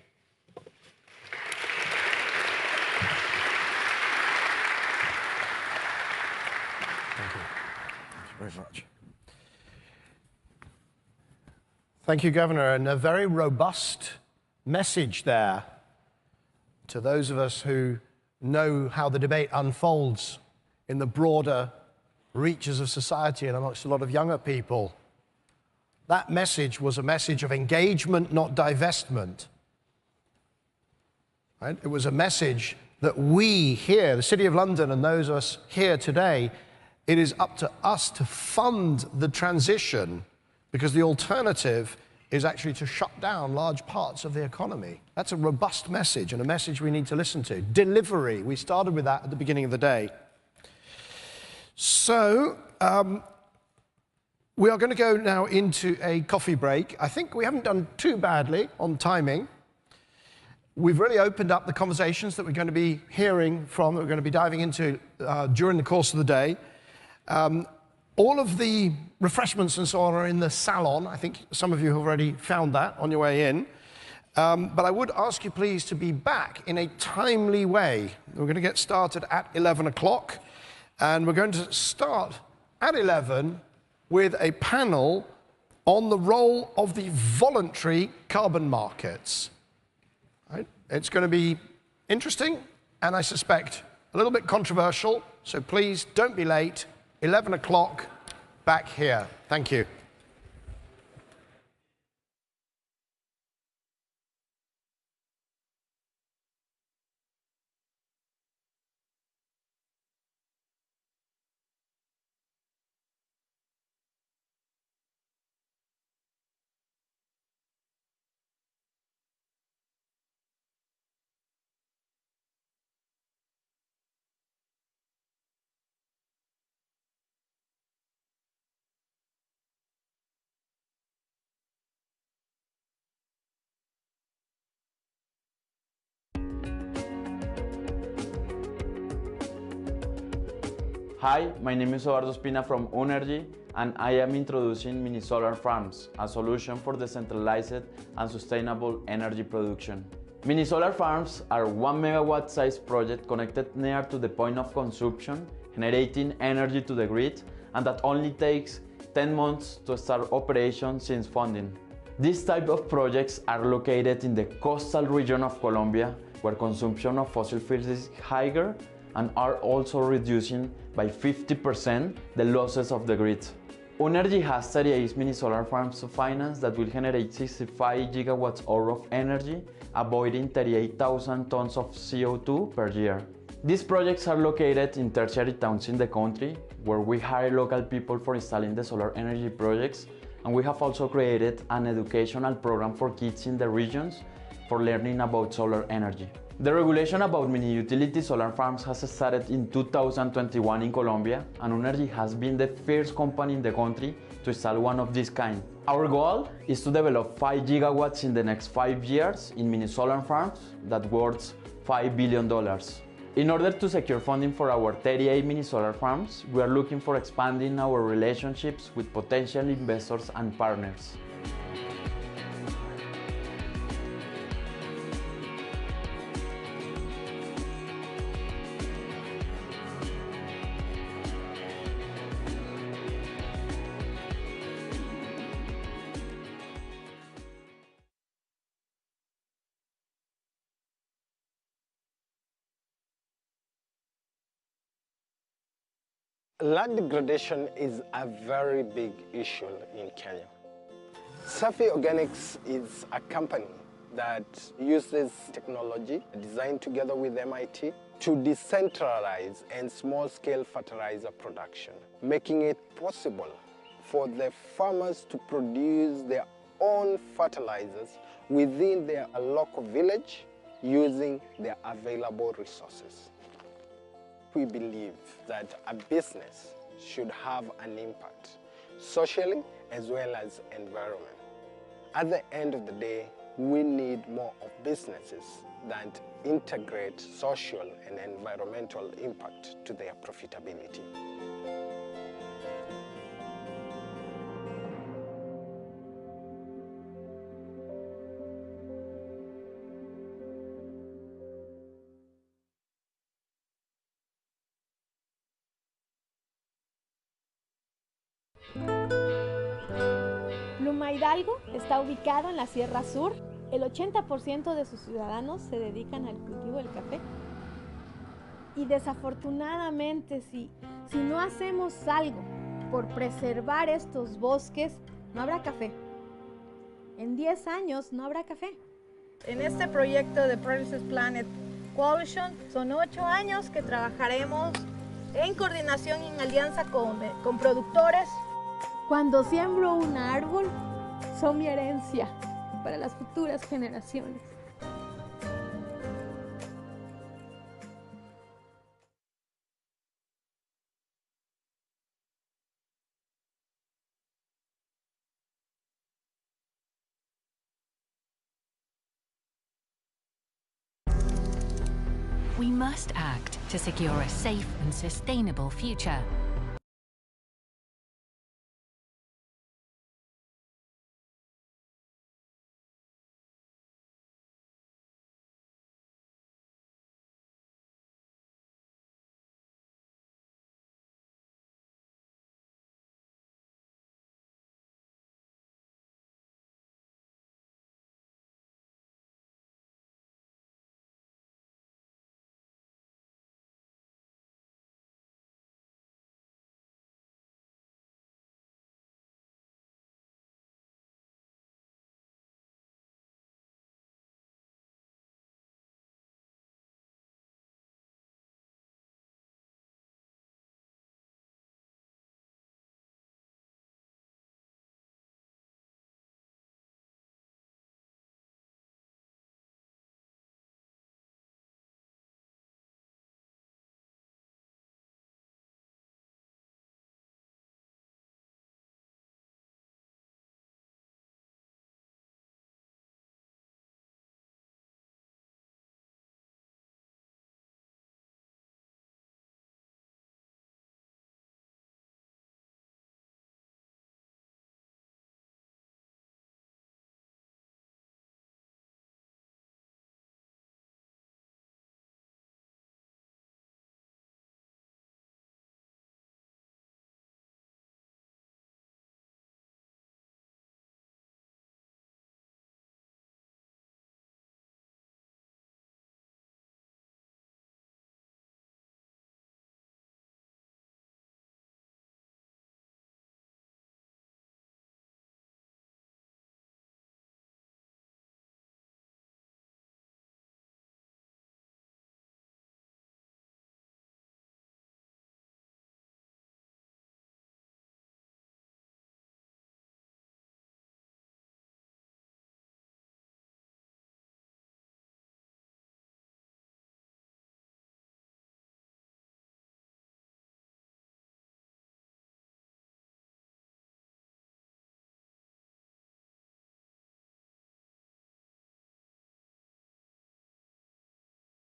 Thank you. Thank you very much. Thank you, Governor, and a very robust message there to those of us who know how the debate unfolds in the broader reaches of society and amongst a lot of younger people. That message was a message of engagement, not divestment. Right? It was a message that we here, the City of London and those of us here today, it is up to us to fund the transition because the alternative is actually to shut down large parts of the economy. That's a robust message and a message we need to listen to. Delivery, we started with that at the beginning of the day. So, we are going to go now into a coffee break. I think we haven't done too badly on timing. We've really opened up the conversations that we're going to be hearing from, that we're going to be diving into during the course of the day. All of the refreshments and so on are in the salon. I think some of you have already found that on your way in. But I would ask you please to be back in a timely way. We're going to get started at 11 o'clock. And we're going to start at 11 with a panel on the role of the voluntary carbon markets. Right? It's going to be interesting and I suspect a little bit controversial. So please don't be late. 11 o'clock, back here. Thank you. Hi, my name is Eduardo Espina from Unergy, and I am introducing mini solar farms, a solution for decentralized and sustainable energy production. Mini solar farms are 1 megawatt size project connected near to the point of consumption, generating energy to the grid, and that only takes 10 months to start operation since funding. These type of projects are located in the coastal region of Colombia, where consumption of fossil fuels is higher and are also reducing by 50% the losses of the grid. Unergy has 38 mini solar farms to finance that will generate 65 gigawatts hour of energy, avoiding 38,000 tons of CO2 per year. These projects are located in tertiary towns in the country, where we hire local people for installing the solar energy projects, and we have also created an educational program for kids in the regions for learning about solar energy. The regulation about mini utility solar farms has started in 2021 in Colombia, and Unergy has been the first company in the country to install one of this kind. Our goal is to develop 5 gigawatts in the next 5 years in mini solar farms that worth $5 billion. In order to secure funding for our 38 mini solar farms, we are looking for expanding our relationships with potential investors and partners. Land degradation is a very big issue in Kenya. Safi Organics is a company that uses technology designed together with MIT to decentralize and small-scale fertilizer production, making it possible for the farmers to produce their own fertilizers within their local village using their available resources. We believe that a business should have an impact, socially as well as environment. At the end of the day, we need more of businesses that integrate social and environmental impact to their profitability. Pluma Hidalgo está ubicado en la Sierra Sur. El 80% de sus ciudadanos se dedican al cultivo del café. Y desafortunadamente, si no hacemos algo por preservar estos bosques, no habrá café. En 10 años no habrá café. En este proyecto de Progress Planet Coalition son 8 años que trabajaremos en coordinación y en alianza con productores. Cuando siembro un árbol, son mi herencia para las futuras generaciones. We must act to secure a safe and sustainable future.